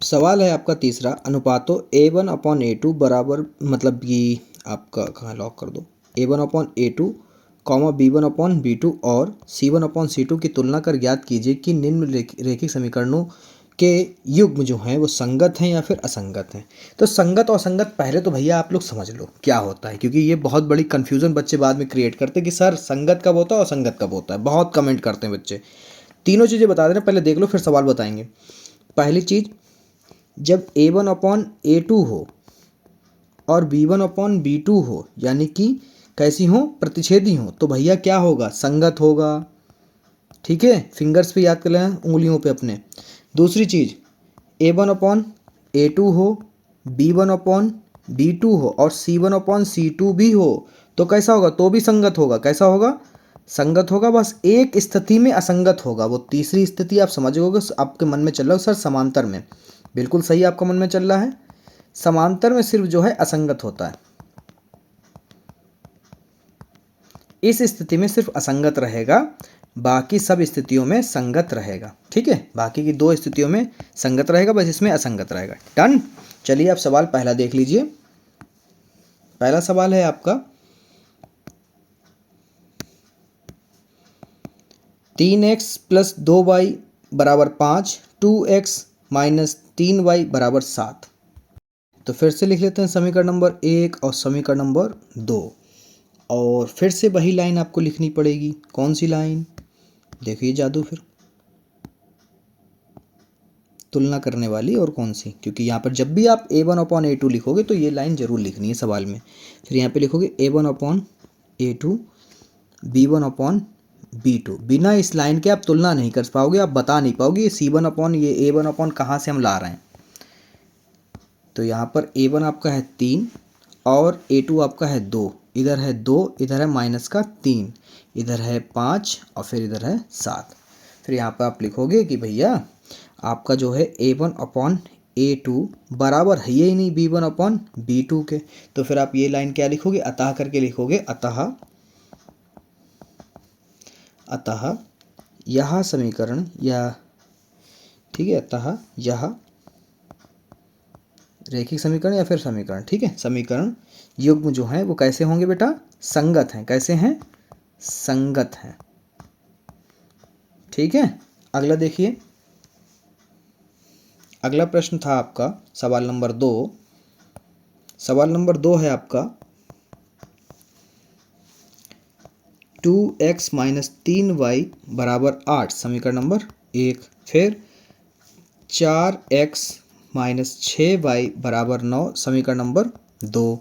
S1: सवाल है आपका तीसरा, अनुपातों A1/A2 बराबर, मतलब कि आपका कहाँ लॉक कर दो, A1/A2, B1/B2 और C1/C2 की तुलना कर ज्ञात कीजिए कि निम्न रेखिक समीकरणों के युग्म जो हैं वो संगत हैं या फिर असंगत हैं। तो संगत और असंगत पहले तो भैया आप लोग समझ लो क्या होता है, क्योंकि ये बहुत बड़ी कन्फ्यूज़न बच्चे बाद में क्रिएट करते हैं कि सर संगत कब होता है और असंगत कब होता है। बहुत कमेंट करते हैं बच्चे। तीनों चीज़ें बता दे रहे हैं, पहले देख लो फिर सवाल बताएंगे। पहली चीज़, जब A1/A2 हो और B1/B2 हो, यानी कि कैसी हो, प्रतिच्छेदी हो, तो भैया क्या होगा, संगत होगा। ठीक है, फिंगर्स पे याद कर लेना, उंगलियों पे अपने। दूसरी चीज़, A1/A2 हो, B1/B2 हो और C1/C2 भी हो, तो कैसा होगा, तो भी संगत होगा। कैसा होगा, संगत होगा। बस एक स्थिति में असंगत होगा, वो तीसरी स्थिति आप समझोगे, आपके मन में चल रहा हो सर समांतर में। बिल्कुल सही आपका मन में चल रहा है, समांतर में सिर्फ जो है असंगत होता है। इस स्थिति में सिर्फ असंगत रहेगा, बाकी सब स्थितियों में संगत रहेगा। ठीक है, बाकी की दो स्थितियों में संगत रहेगा, बस इसमें असंगत रहेगा। डन। चलिए अब सवाल पहला देख लीजिए। पहला सवाल है आपका, 3x + 2y = 5, 2x - 3y = 7। तो फिर से लिख लेते हैं समीकरण नंबर 1 और समीकरण नंबर 2, और फिर से वही लाइन आपको लिखनी पड़ेगी। कौन सी लाइन, देखिए जादू, फिर तुलना करने वाली, और कौन सी, क्योंकि यहाँ पर जब भी आप A1/A2 लिखोगे तो ये लाइन जरूर लिखनी है सवाल में। फिर यहाँ पे लिखोगे A1/A2 B1/B2। बिना इस लाइन के आप तुलना नहीं कर पाओगे, आप बता नहीं पाओगे ये A1/ कहाँ से हम ला रहे हैं। तो यहाँ पर A1 आपका है 3 और A2 आपका है 2, इधर है 2, इधर है -3, इधर है 5 और फिर इधर है 7। फिर यहाँ पर आप लिखोगे कि भैया आपका जो है A1/A2 बराबर है ये ही नहीं B1/B2 के। तो फिर आप ये लाइन क्या लिखोगे, अतः करके लिखोगे, अतः यह समीकरण, या ठीक है, अतः यह रेखिक समीकरण या फिर समीकरण, ठीक है, समीकरण युग्म जो है वो कैसे होंगे बेटा, संगत हैं। कैसे हैं, संगत हैं। ठीक है, अगला देखिए। अगला प्रश्न था आपका सवाल नंबर 2। सवाल नंबर 2 है आपका, 2x - 3y = 8, समीकरण नंबर 1। फिर 4x - 6y = 9, समीकरण नंबर 2।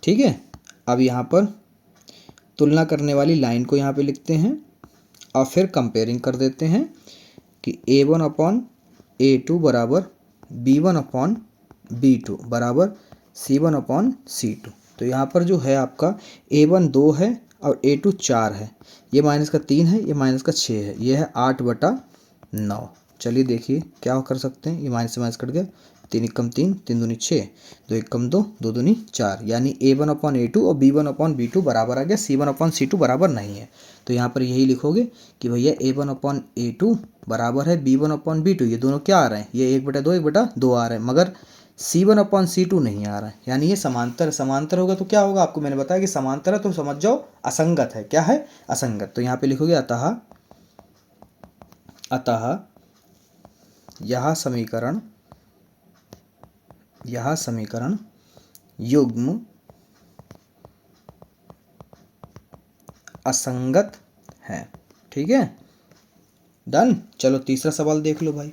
S1: ठीक है, अब यहाँ पर तुलना करने वाली लाइन को यहाँ पे लिखते हैं और फिर कंपेयरिंग कर देते हैं कि A1/A2 बराबर B1/B2 बराबर C1/C2। तो यहाँ पर जो है आपका A1 2 है और A2 4 है, ये -3 है, ये -6 है, ये है 8/9। चलिए देखिए क्या कर सकते हैं, ये माइनस से माइनस कट गया, 3 एकम 3, 3 दूनी 6, 2 एकम 2, 2 दूनी 4, यानी A1/A2 और B1/B2 बराबर आ गया, C1/C2 बराबर नहीं है। तो यहाँ पर यही लिखोगे कि भैया A1/A2 बराबर है B1/B2। ये दोनों क्या आ रहे हैं, ये 1/2 1/2 आ रहे हैं, मगर C1/C2 नहीं आ रहा है, यानी ये समांतर। समांतर होगा तो क्या होगा, आपको मैंने बताया कि समांतर है तो समझ जाओ असंगत है। क्या है, असंगत। तो यहाँ पे लिखोगे अतः यह समीकरण युग्म असंगत है। ठीक है, डन। चलो तीसरा सवाल देख लो भाई।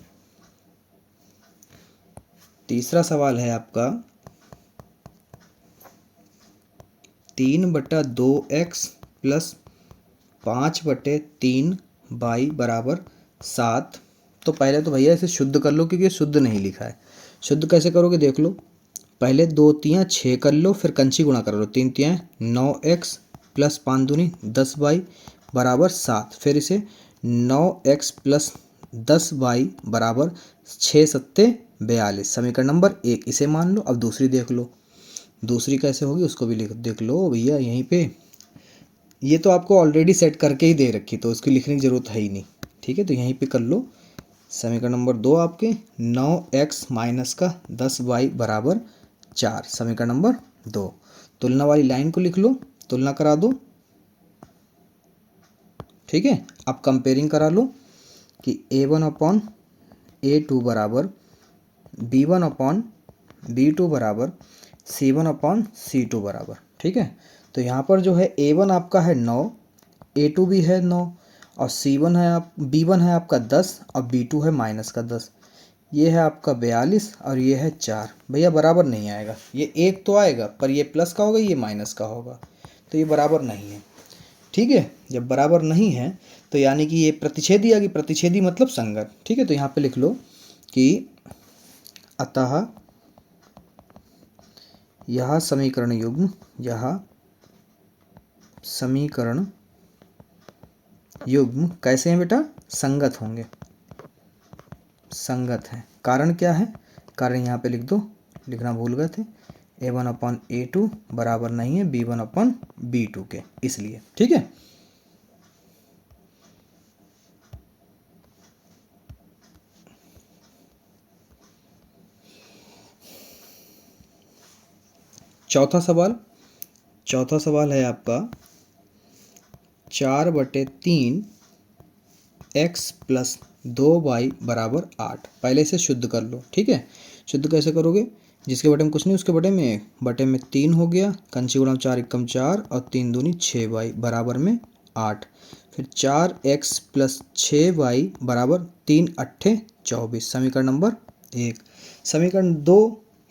S1: तीसरा सवाल है आपका, 3/2x + 5/3y = 7। तो पहले तो भैया इसे शुद्ध कर लो, क्योंकि ये शुद्ध नहीं लिखा है। शुद्ध कैसे करोगे देख लो, पहले 2 तियाँ 6 कर लो, फिर कंची गुणा कर लो, 3 तियाँ 9x प्लस 5 दूनी 10y बराबर 7। फिर इसे 9x प्लस 10y बराबर 6 सत्ते 42, समीकरण नंबर 1 इसे मान लो। अब दूसरी देख लो, दूसरी कैसे होगी उसको भी देख लो भैया यहीं पे। ये तो आपको ऑलरेडी सेट करके ही दे रखी, तो उसकी लिखने की ज़रूरत है ही नहीं, ठीक है। तो यहीं पे कर लो। समीकरण नंबर 2 आपके 9x माइनस का 10y बराबर 4, समीकरण नंबर 2। तुलना वाली लाइन को लिख लो, तुलना करा दो, ठीक है। अब कंपेयरिंग करा लो कि a1 अपॉन a2 बराबर b1 अपॉन b2 बराबर c1 अपॉन c2 बराबर, ठीक है। तो यहाँ पर जो है a1 आपका है 9, a2 भी है 9, और c1 है b1 है आपका 10 और b2 है माइनस का 10। ये है आपका 42 और ये है 4। भैया बराबर नहीं आएगा, ये एक तो आएगा पर ये प्लस का होगा, ये माइनस का होगा, तो ये बराबर नहीं है, ठीक है। जब बराबर नहीं है तो यानी कि ये प्रतिच्छेदी आ गई, प्रतिच्छेदी मतलब संगत, ठीक है। तो यहाँ पे लिख लो कि अतः यह समीकरण युग्म, यह समीकरण युग्म कैसे हैं बेटा, संगत होंगे, संगत है। कारण क्या है, कारण यहाँ पे लिख दो, लिखना भूल गए थे, a1 अपॉन a2 बराबर नहीं है b1 अपॉन b2 के, इसलिए, ठीक है। चौथा सवाल, चौथा सवाल है आपका 4/3 x प्लस 2y बराबर 8। पहले इसे शुद्ध कर लो, ठीक है। शुद्ध कैसे करोगे, जिसके बटे में कुछ नहीं उसके बटे में 3 हो गया, कंची गुणा 4 एकम 4 और 3 दूनी 6y बराबर में 8। फिर 4x प्लस 6y बराबर 3 अट्ठे 24, समीकरण नंबर 1। समीकरण 2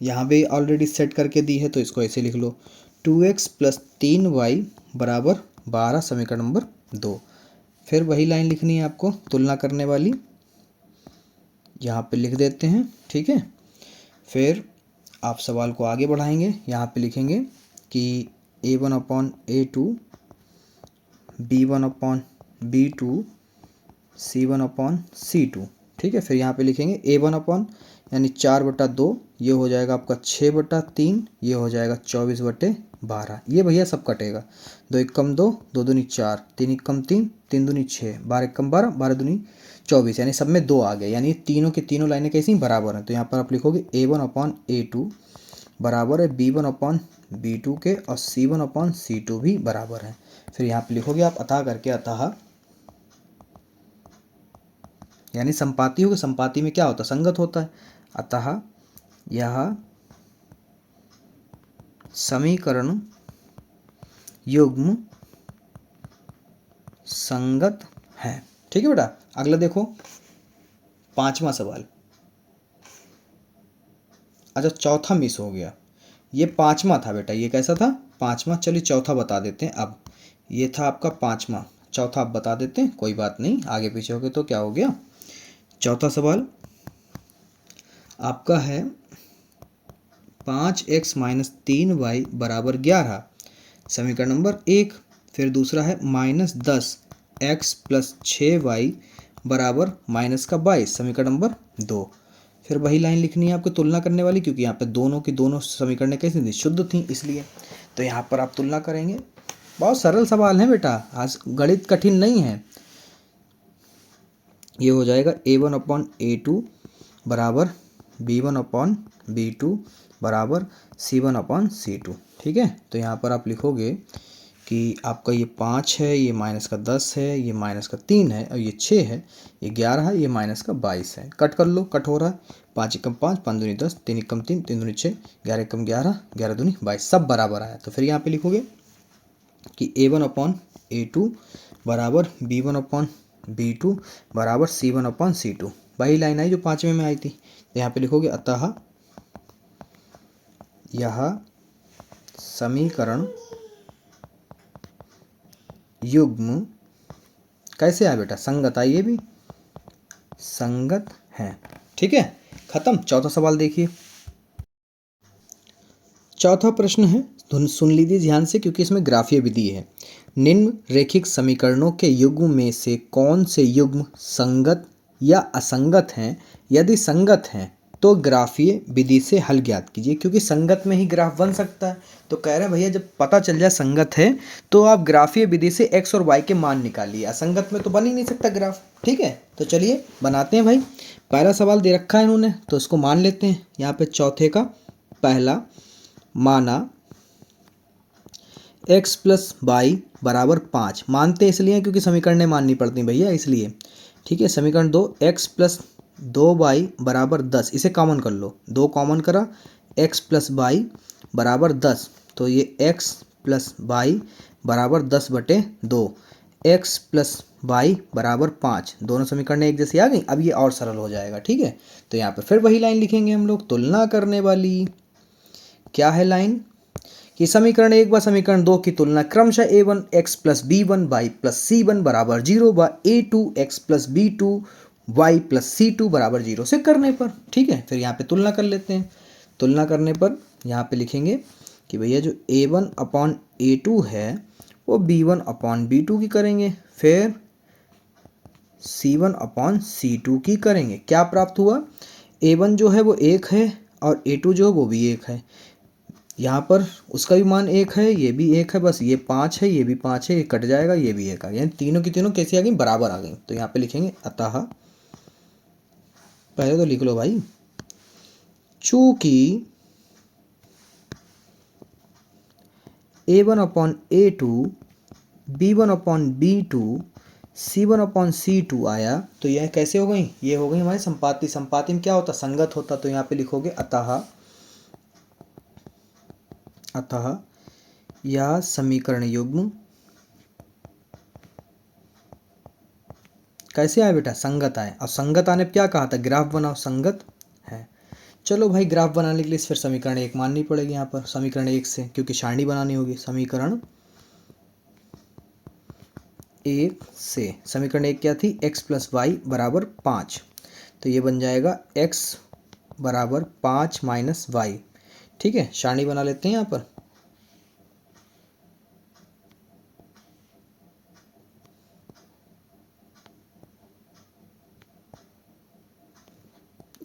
S1: यहाँ पे ऑलरेडी सेट करके दी है, तो इसको ऐसे लिख लो, 2x प्लस 3y बराबर 12, समीकरण नंबर 2। फिर वही लाइन लिखनी है आपको तुलना करने वाली, यहाँ पे लिख देते हैं, ठीक है। फिर आप सवाल को आगे बढ़ाएंगे, यहाँ पे लिखेंगे कि a1 upon a2, b1 upon b2, c1 upon c2, ठीक है। फिर यहाँ पे लिखेंगे a1 अपॉन यानी 4/2, ये हो जाएगा आपका 6/3, ये हो जाएगा 24/12। ये भैया सब कटेगा, 2 एकम 2, 2 दूनी 4, 3 एकम 3, 3 दूनी 6, 12 एकम 12, 12 दूनी 24, यानी सब में 2 आ गए, यानी तीनों की तीनों लाइनें कैसी बराबर हैं। तो यहाँ पर आप लिखोगे a1 अपॉन a2 बराबर है b1 अपॉन b2 के, और c1 अपॉन c2 भी बराबर है। फिर यहाँ पे लिखोगे आप अतः करके, अतः यानी संपाती होगा, संपाती में क्या होता है, संगत होता है। अतः यह समीकरण युग्म संगत है, ठीक है बेटा। अगला देखो, पांचवा सवाल। अच्छा चौथा मिस हो गया, ये पांचवा था बेटा, ये कैसा था, पांचवा। चलिए चौथा बता देते हैं। अब ये था आपका पांचवा, चौथा आप बता देते हैं, कोई बात नहीं, आगे पीछे हो गए तो क्या हो गया। चौथा सवाल आपका है 5x माइनस 3y बराबर 11, समीकरण नंबर 1। फिर दूसरा है -10x प्लस 6y बराबर माइनस का 22, समीकरण नंबर 2। फिर वही लाइन लिखनी है आपको तुलना करने वाली, क्योंकि यहाँ पे दोनों की दोनों समीकरणें कैसी थी, शुद्ध थी, इसलिए। तो यहाँ पर आप तुलना करेंगे। बहुत सरल सवाल है बेटा, आज गणित कठिन नहीं है। ये हो जाएगा a1 अपॉन a2 बराबर b1 अपॉन b2 बराबर c1 अपॉन c2, ठीक है। तो यहाँ पर आप लिखोगे कि आपका ये 5 है, ये माइनस का 10 है, ये माइनस का 3 है, और ये 6 है, ये 11 है, ये माइनस का 22 है। कट कर लो, कट हो रहा है, 5 एकम 5, 5 दूनी 10, 3 एकम 3, 3 दूनी 6, 11 एकम 11, 11 दूनी 22, सब बराबर आया। तो फिर यहाँ पे लिखोगे कि a1 अपॉन a2 बराबर b1 अपॉन b2 बराबर c1 अपॉन c2, वही लाइन आई जो पाँचवें में आई थी। तो यहाँ पे लिखोगे अतः यह समीकरण युग्म कैसे आया बेटा, संगत आई, ये भी संगत है, ठीक है। खत्म। चौथा सवाल देखिए, चौथा प्रश्न है, सुन लीजिए ध्यान से क्योंकि इसमें ग्राफीय विधि है। निम्न रेखिक समीकरणों के युग्म में से कौन से युग्म संगत या असंगत हैं? यदि संगत हैं तो ग्राफीय विधि से हल ज्ञात कीजिए, क्योंकि संगत में ही ग्राफ बन सकता है। तो कह रहे हैं भैया जब पता चल जाए संगत है तो आप ग्राफीय विधि से x और y के मान निकालिए, असंगत में तो बन ही नहीं सकता ग्राफ। ठीक है, तो चलिए बनाते हैं भाई। पहला सवाल दे रखा है इन्होंने तो इसको मान लेते हैं। यहाँ पे चौथे का पहला माना x प्लस वाई बराबर 5। मानते इसलिए क्योंकि समीकरणें माननी पड़ती भैया, इसलिए। ठीक है, समीकरण 2 x प्लस 2y बराबर 10, इसे कॉमन कर लो, 2 कॉमन करा, x प्लस वाई बराबर 10, तो ये x प्लस वाई बराबर 10/2, x प्लस वाई बराबर 5। दोनों समीकरण एक जैसी आ गई। अब ये और सरल हो जाएगा। ठीक है, तो यहाँ पे फिर वही लाइन लिखेंगे हम लोग, तुलना करने वाली। क्या है लाइन कि समीकरण 1 व समीकरण 2 की तुलना क्रमशः a1 x plus b1 y plus c1 बराबर 0 व a2 x plus b2 y plus c2 बराबर 0 से करने पर। ठीक है, फिर यहाँ पे तुलना कर लेते हैं। तुलना करने पर यहाँ पे लिखेंगे कि भैया जो a1 अपॉन a2 है वो b1 अपॉन b2 की करेंगे, फिर c1 अपॉन c2 की करेंगे। क्या प्राप्त हुआ, a1 जो है वो 1 है और a2 जो है वो भी 1 है। यहाँ पर उसका भी मान 1 है, ये भी 1 है, बस ये 5 है, ये भी 5 है, ये कट जाएगा, ये भी 1 आ गया, यानी तीनों की तीनों कैसी आ गई, बराबर आ गई। तो यहाँ पे लिखेंगे अतः, पहले तो लिख लो भाई, चूंकि a1 upon a2 b1 upon b2 c1 upon c2 आया, तो यह कैसे हो गई, ये हो गई हमारी संपाती। संपाती में क्या होता, संगत होता। तो यहाँ पे लिखोगे अतः यह समीकरण युग्म कैसे आए बेटा, संगत आए। और संगत आने पर क्या कहा था, ग्राफ बनाओ, संगत है। चलो भाई, ग्राफ बनाने के लिए फिर समीकरण 1 माननी पड़ेगी यहाँ पर, समीकरण 1 से, क्योंकि सारणी बनानी होगी। समीकरण 1 से, समीकरण 1 क्या थी, x प्लस वाई बराबर 5, तो ये बन जाएगा x बराबर 5 माइनस वाई। ठीक है, सारणी बना लेते हैं यहाँ पर।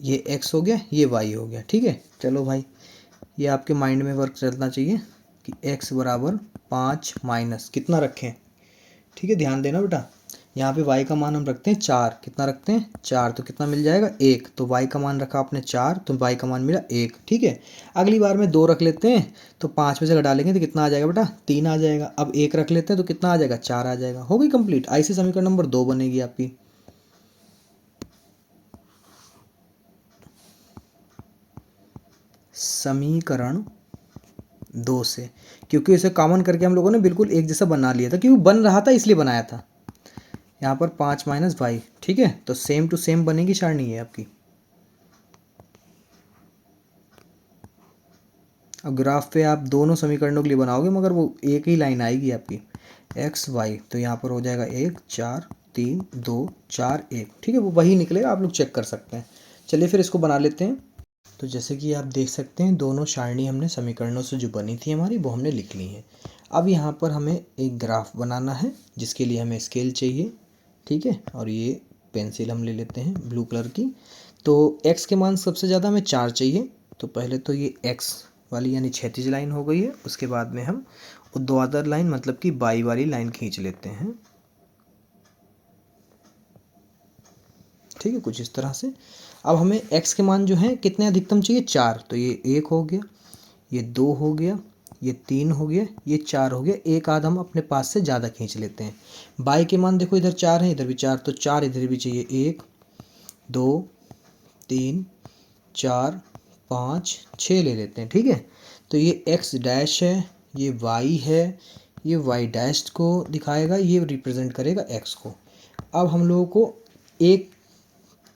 S1: ये x हो गया, ये y हो गया। ठीक है, चलो भाई, ये आपके माइंड में वर्क चलना चाहिए कि x बराबर 5 माइनस कितना रखें। ठीक है, ध्यान देना बेटा, यहाँ पे y का मान हम रखते हैं 4। कितना रखते हैं, 4, तो कितना मिल जाएगा, 1। तो y का मान रखा आपने 4, तो y का मान मिला 1। ठीक है, अगली बार में 2 रख लेते हैं, तो 5 में से घटा लेंगे तो कितना आ जाएगा बेटा, 3 आ जाएगा। अब 1 रख लेते हैं तो कितना आ जाएगा, 4 आ जाएगा। हो गई कंप्लीट। ऐसे समीकरण नंबर 2 बनेगी आपकी। समीकरण 2 से, क्योंकि इसे कॉमन करके हम लोगों ने बिल्कुल एक जैसा बना लिया था, क्योंकि बन रहा था इसलिए बनाया था। यहाँ पर 5 माइनस वाई। ठीक है, तो सेम टू सेम बनेगी सारणी है आपकी। अब ग्राफ पे आप दोनों समीकरणों के लिए बनाओगे मगर वो एक ही लाइन आएगी आपकी, एक्स वाई। तो यहाँ पर हो जाएगा 1 4 3 2 4 1। ठीक है, वो वही निकलेगा, आप लोग चेक कर सकते हैं। चलिए फिर इसको बना लेते हैं। तो जैसे कि आप देख सकते हैं, दोनों सारणी हमने समीकरणों से जो बनी थी हमारी, वो हमने लिख ली है। अब यहाँ पर हमें एक ग्राफ बनाना है, जिसके लिए हमें स्केल चाहिए। ठीक है, और ये पेंसिल हम ले लेते हैं ब्लू कलर की। तो x के मान सबसे ज़्यादा हमें 4 चाहिए। तो पहले तो ये x वाली यानी क्षैतिज लाइन हो गई है, उसके बाद में हम ऊर्ध्वाधर लाइन मतलब कि y वाली लाइन खींच लेते हैं। ठीक है, कुछ इस तरह से। अब हमें x के मान जो है कितने अधिकतम चाहिए, 4। तो ये 1 हो गया, ये 2 हो गया, ये 3 हो गया, ये 4 हो गया। एक आध हम अपने पास से ज़्यादा खींच लेते हैं। y के मान देखो, इधर 4 है, इधर भी 4, तो 4 इधर भी चाहिए। 1 2 3 4 5 6 ले लेते हैं। ठीक है, तो ये x डैश है, ये y है, ये y डैश को दिखाएगा, ये रिप्रेजेंट करेगा x को। अब हम लोगों को एक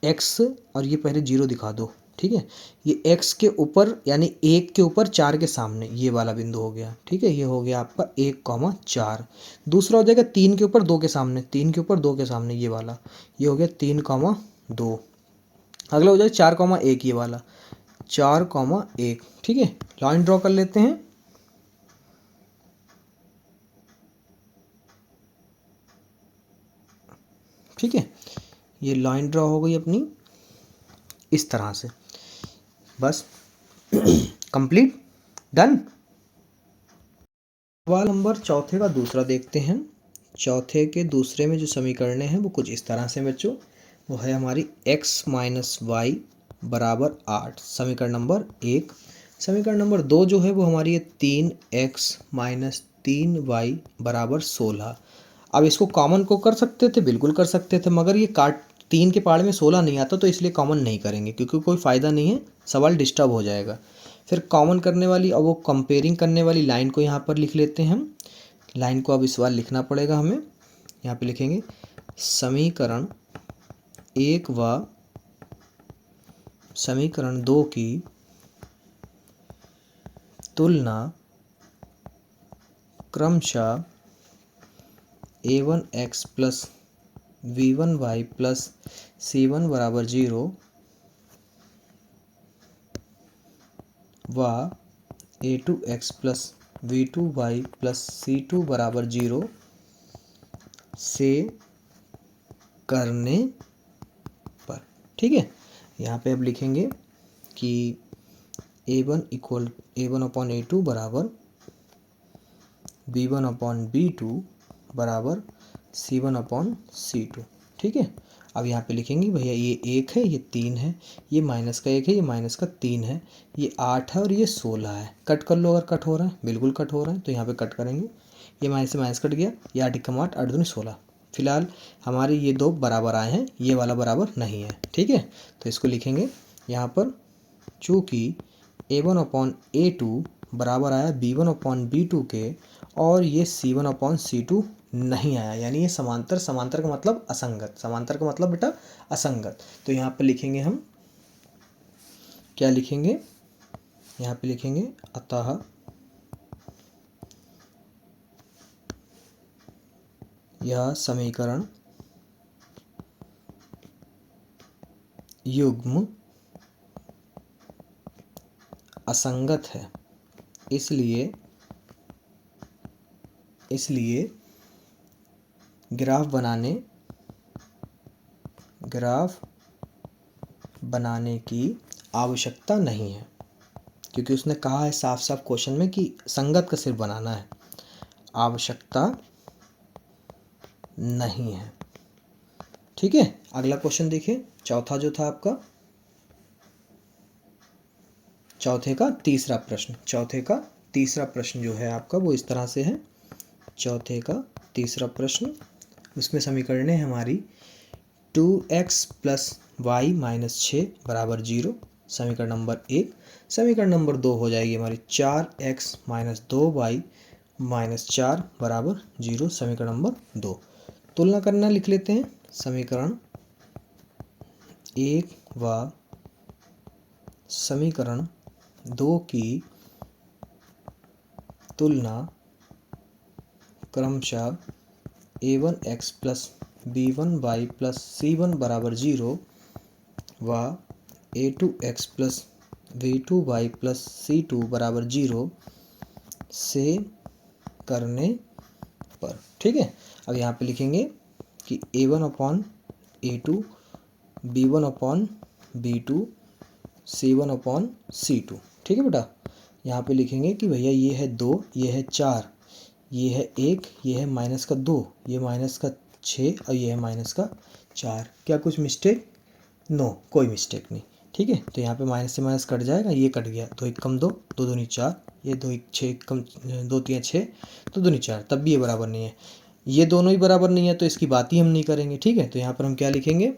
S1: x और ये पहले 0 दिखा दो। ठीक है, ये x के ऊपर यानी 1 के ऊपर 4 के सामने ये वाला बिंदु हो गया। ठीक है, ये हो गया आपका 1,4। दूसरा हो जाएगा 3 के ऊपर 2 के सामने, 3 के ऊपर 2 के सामने ये वाला, ये हो गया 3,2। अगला हो जाएगा 4,1 ये वाला, 4,1। ठीक है, लाइन ड्रॉ कर लेते हैं। ठीक है, ये लाइन ड्रॉ हो गई अपनी इस तरह से, बस कंप्लीट, डन। सवाल नंबर चौथे का दूसरा देखते हैं। चौथे के दूसरे में जो समीकरण हैं वो कुछ इस तरह से बच्चों, वो है हमारी x माइनस वाई बराबर 8, समीकरण नंबर 1। समीकरण नंबर 2 जो है वो हमारी है 3x माइनस 3y बराबर 16। अब इसको कॉमन को कर सकते थे, बिल्कुल कर सकते थे, मगर ये काट 3 के पाड़ में 16 नहीं आता, तो इसलिए कॉमन नहीं करेंगे क्योंकि कोई फ़ायदा नहीं है, सवाल डिस्टर्ब हो जाएगा। फिर कॉमन करने वाली और वो कंपेयरिंग करने वाली लाइन को यहाँ पर लिख लेते हैं हम। लाइन को अब इस बार लिखना पड़ेगा हमें, यहाँ पे लिखेंगे समीकरण 1 व समीकरण 2 की तुलना क्रमशः a1x plus v1y plus c1 बराबर 0 व a2x plus v2y plus c2 बराबर 0 से करने पर। ठीक है, यहाँ पे अब लिखेंगे कि a1 अपॉन a2 बराबर b1 अपॉन b2 बराबर c1 अपॉन c2। ठीक है, अब यहाँ पे लिखेंगे भैया ये 1 है, ये 3 है, ये माइनस का 1 है, ये माइनस का 3 है, ये 8 है और ये 16 है। कट कर लो अगर कट हो रहा है, बिल्कुल कट हो रहा है, तो यहाँ पे कट करेंगे। ये माइनस से माइनस कट गया, ये 8 एकम 8, 8 दूनी 16। फिलहाल हमारे ये दो बराबर आए हैं, ये वाला बराबर नहीं है। ठीक है, तो इसको लिखेंगे यहाँ पर, चूँकि a1 अपॉन a2 बराबर आया b1 अपॉन b2 के, और ये c1 अपॉन c2 नहीं आया, यानी ये समांतर, समांतर का मतलब असंगत, समांतर का मतलब बेटा असंगत। तो यहाँ पे लिखेंगे हम, क्या लिखेंगे, यहाँ पे लिखेंगे अतः यह समीकरण युग्म असंगत है, इसलिए ग्राफ बनाने की आवश्यकता नहीं है, क्योंकि उसने कहा है साफ साफ क्वेश्चन में कि संगत का सिर्फ बनाना है, आवश्यकता नहीं है। ठीक है, अगला क्वेश्चन देखिए, चौथा जो था आपका, चौथे का तीसरा प्रश्न जो है आपका वो इस तरह से है। चौथे का तीसरा प्रश्न, उसमें समीकरण है हमारी 2x प्लस वाई माइनस 6 बराबर 0, समीकरण नंबर 1। समीकरण नंबर 2 हो जाएगी हमारी 4x माइनस 2y माइनस 4 बराबर 0, समीकरण नंबर 2। तुलना करना लिख लेते हैं, समीकरण 1 व समीकरण 2 की तुलना क्रमशः a1x plus b1y plus c1 बराबर 0 व a2x plus v2y plus c2 बराबर 0 से करने पर। ठीक है, अब यहाँ पे लिखेंगे कि a1 upon a2, b1 upon b2, c1 upon c2। ठीक है बेटा, यहाँ पे लिखेंगे कि भैया ये है 2, ये है 4, ये है 1, ये है माइनस का 2, ये माइनस का 6 और ये है माइनस का 4। क्या कुछ मिस्टेक? नो, कोई मिस्टेक नहीं। ठीक है, तो यहाँ पे माइनस से माइनस कट जाएगा, ये कट गया, 2 एकम 2, 2 दूनी 4, ये 2 6 कम 2 3 6, 2 दूनी 4, तब भी ये बराबर नहीं है, ये दोनों ही बराबर नहीं है, तो इसकी बात ही हम नहीं करेंगे। ठीक है, तो यहाँ पर हम क्या लिखेंगे,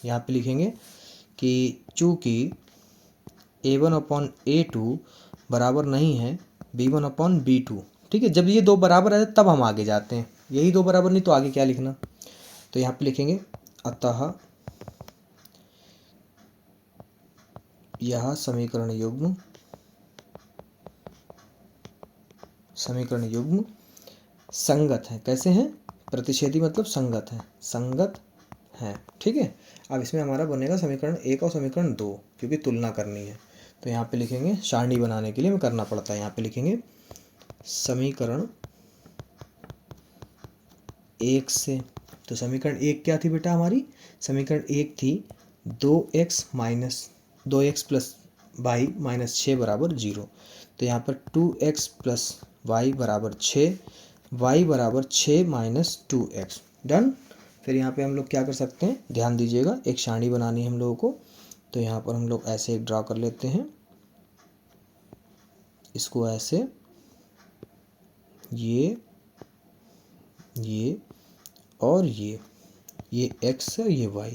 S1: यहाँ पे लिखेंगे कि चूँकि a1 अपॉन a2 बराबर नहीं है b1 अपॉन b2। ठीक है, जब ये दो बराबर है तब हम आगे जाते हैं, यही दो बराबर नहीं तो आगे क्या लिखना। तो यहाँ पे लिखेंगे अतः यह समीकरण युग्म संगत है। कैसे हैं? प्रतिच्छेदी मतलब संगत है। ठीक है, अब इसमें हमारा बनेगा समीकरण 1 और समीकरण 2, क्योंकि तुलना करनी है। तो यहाँ पे लिखेंगे, सारणी बनाने के लिए हमें करना पड़ता है, यहाँ पे लिखेंगे समीकरण 1 से। तो समीकरण 1 क्या थी बेटा हमारी? समीकरण 1 थी 2x प्लस वाई माइनस 6 बराबर 0। तो यहाँ पर 2x प्लस वाई बराबर 6, वाई बराबर 6 माइनस 2x। डन। फिर यहाँ पे हम लोग क्या कर सकते हैं, ध्यान दीजिएगा, एक सारणी बनानी है हम लोगों को। तो यहाँ पर हम लोग ऐसे एक ड्रा कर लेते हैं, इसको ऐसे, ये और ये x है, ये y।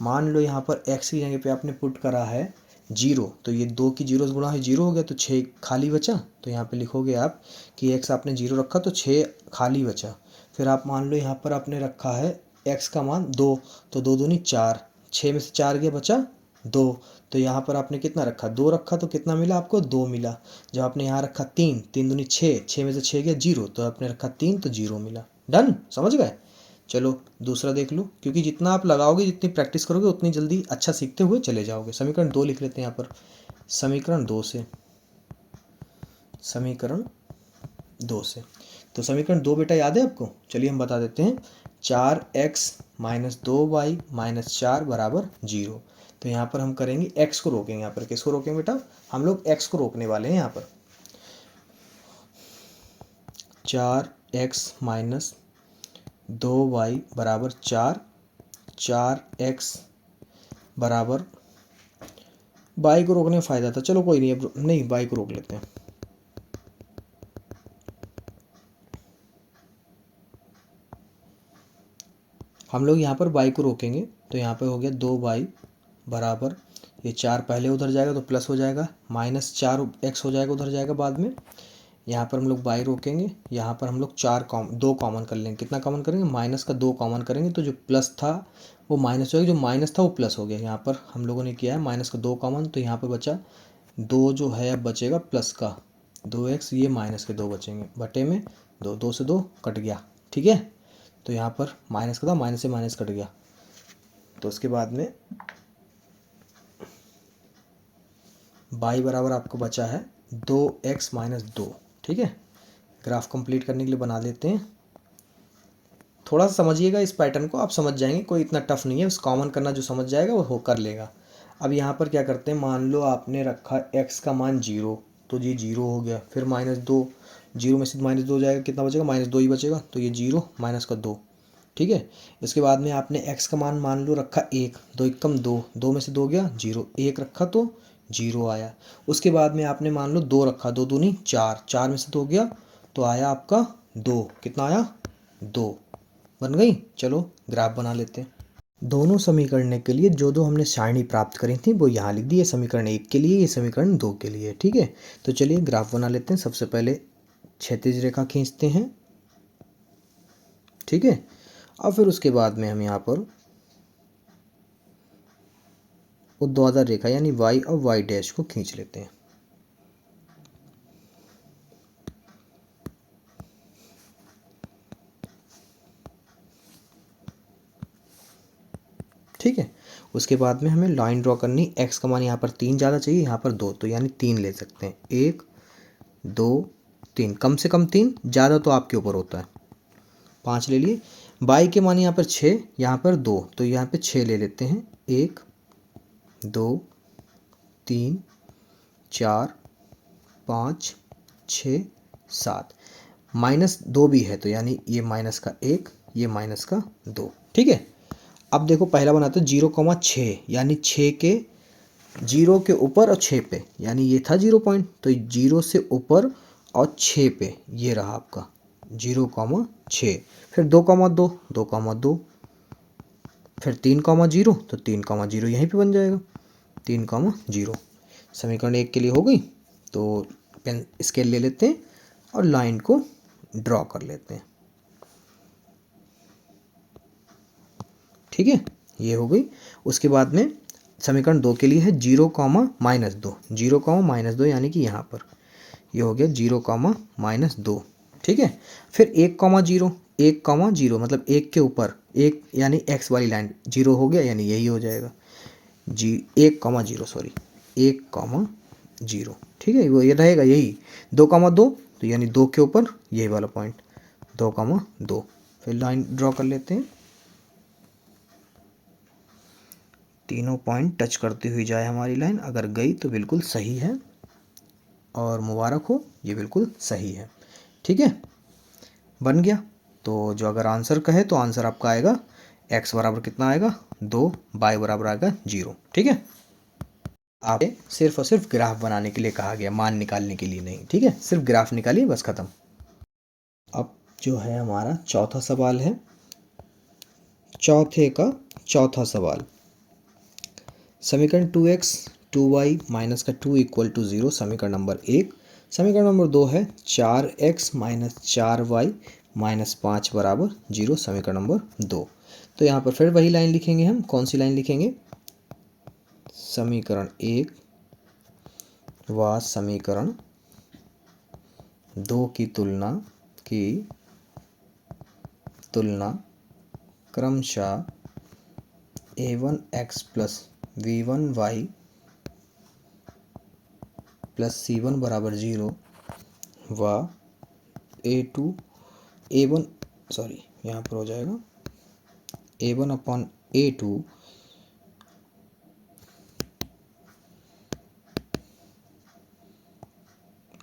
S1: मान लो यहाँ पर x की जगह पे आपने पुट करा है 0, तो ये 2 की 0 से गुणा है 0 हो गया, तो 6 खाली बचा। तो यहाँ पे लिखोगे आप कि x आपने 0 रखा तो 6 खाली बचा। फिर आप मान लो यहाँ पर आपने रखा है x का मान 2, तो 2 दूनी 4, 6 में से 4 गया बचा 2। तो यहाँ पर आपने कितना रखा, 2 रखा, तो कितना मिला आपको, 2 मिला। जब आपने यहाँ रखा 3, 3 दूनी 6, 6 में से 6 गया 0, तो आपने रखा 3, तो 0 मिला। डन, समझ गए? चलो दूसरा देख लो, क्योंकि जितना आप लगाओगे, जितनी प्रैक्टिस करोगे, उतनी जल्दी अच्छा सीखते हुए चले जाओगे। समीकरण 2 लिख लेते हैं यहाँ पर, समीकरण 2 से, समीकरण 2 से। तो समीकरण 2 बेटा याद है आपको? चलिए हम बता देते हैं, 4x माइनस 2y माइनस 4 बराबर 0। तो यहाँ पर हम करेंगे x को रोकेंगे, यहाँ पर किसको रोकेंगे बेटा, हम लोग x को रोकने वाले हैं। यहाँ पर 4x माइनस 2y बराबर 4, 4x बराबर, y को रोकने में फ़ायदा था, चलो कोई नहीं, अब नहीं, y को रोक लेते हैं। हम लोग यहाँ पर y को रोकेंगे, तो यहाँ पे हो गया 2y बराबर, ये 4 पहले उधर जाएगा तो प्लस हो जाएगा, माइनस 4x हो जाएगा, उधर जाएगा बाद में। यहाँ पर हम लोग y रोकेंगे, यहाँ पर हम लोग 2 कॉमन कर लेंगे। कितना कॉमन करेंगे, माइनस का 2 कॉमन करेंगे, तो जो प्लस था वो माइनस हो गया, जो माइनस था वो प्लस हो गया। यहाँ पर हम लोगों ने किया है माइनस का 2 कॉमन, तो यहाँ पर बचा 2 जो है, अब बचेगा प्लस का 2x, ये माइनस के 2 बचेंगे, बटे में 2, 2 से 2 कट गया, ठीक है। तो यहाँ पर माइनस का था, माइनस से माइनस कट गया। तो उसके बाद में y बराबर आपको बचा है 2x माइनस 2, ठीक है। ग्राफ कंप्लीट करने के लिए बना लेते हैं। थोड़ा सा समझिएगा इस पैटर्न को, आप समझ जाएंगे, कोई इतना टफ नहीं है, बस कॉमन करना जो समझ जाएगा वो हो कर लेगा। अब यहाँ पर क्या करते हैं, मान लो आपने रखा x का मान 0, तो ये 0 हो गया। फिर माइनस 2, 0 में से माइनस 2 जाएगा, कितना बचेगा, माइनस 2 ही बचेगा, तो ये 0 माइनस का 2, ठीक है। इसके बाद में आपने x का मान लो रखा 1, 2 एकम 2, 2 में से 2 गया 0, 1 रखा तो 0 आया। उसके बाद में आपने मान लो 2 रखा, 2 दूनी 4, 4 में से 2 गया तो आया आपका 2, कितना आया, 2 बन गई। चलो ग्राफ बना लेते हैं। दोनों समीकरण के लिए जो हमने सारणी प्राप्त करी थी वो यहाँ लिख दी है, समीकरण 1 के लिए, ये समीकरण 2 के लिए, ठीक है। तो चलिए ग्राफ बना लेते हैं। सबसे पहले क्षैतिज रेखा खींचते हैं, ठीक है। अब फिर उसके बाद में हम यहाँ पर ऊर्ध्वाधर रेखा यानी y और y डैश को खींच लेते हैं, ठीक है। उसके बाद में हमें लाइन ड्रॉ करनी, x का मान यहाँ पर 3 ज़्यादा चाहिए, यहाँ पर 2, तो यानी 3 ले सकते हैं, 1 2 3, कम से कम 3, ज़्यादा तो आपके ऊपर होता है, 5 ले लिए। y के मान यहाँ पर 6, यहाँ पर 2, तो यहाँ पे 6 ले लेते हैं, 1 2 3 4 5 6 7, माइनस 2 भी है, तो यानी ये माइनस का 1, ये माइनस का 2, ठीक है। अब देखो पहला बनाते हैं 0,6, यानी 6 के 0 के ऊपर और 6 पे, यानी ये था 0 पॉइंट, तो 0 से ऊपर और 6 पे ये रहा आपका 0,6। फिर 2,2, 2,2, फिर 3,0, तो 3,0 यहीं पे बन जाएगा, 3,0। समीकरण 1 के लिए हो गई। तो पेन स्केल ले लेते हैं और लाइन को ड्रॉ कर लेते हैं, ठीक है, ये हो गई। उसके बाद में समीकरण 2 के लिए है 0, -2, 0, -2, यानी कि यहाँ पर ये हो गया 0, -2, ठीक है। फिर 1,0, 1,0 मतलब 1 के ऊपर 1 यानी x वाली लाइन 0 हो गया, यानी यही हो जाएगा 1,0, सॉरी 1,0, जीरो। ठीक है, वो ये रहेगा यही 2,2, तो यानी 2 के ऊपर यही वाला पॉइंट 2,2। फिर लाइन ड्रॉ कर लेते हैं, तीनों पॉइंट टच करती हुई जाए हमारी लाइन, अगर गई तो बिल्कुल सही है और मुबारक हो, ये बिल्कुल सही है। ठीक है, बन गया। तो जो अगर आंसर कहे तो आंसर आपका आएगा x बराबर कितना आएगा 2, y बराबर आएगा 0। ठीक है, आपसे सिर्फ और सिर्फ ग्राफ बनाने के लिए कहा गया, मान निकालने के लिए नहीं। ठीक है, सिर्फ ग्राफ निकालिए, बस खत्म। अब जो है हमारा चौथा सवाल है, चौथे का चौथा सवाल, समीकरण 2x 2y माइनस का 2 इक्वल टू 0 समीकरण नंबर 1। समीकरण नंबर 2 है 4x माइनस 4y माइनस 5 बराबर 0 समीकरण नंबर 2। तो यहाँ पर फिर वही लाइन लिखेंगे हम, कौन सी लाइन लिखेंगे, समीकरण 1 व समीकरण 2 की तुलना क्रमशः a1x plus v1y plus c1 बराबर 0 व यहाँ पर हो जाएगा a1 upon a2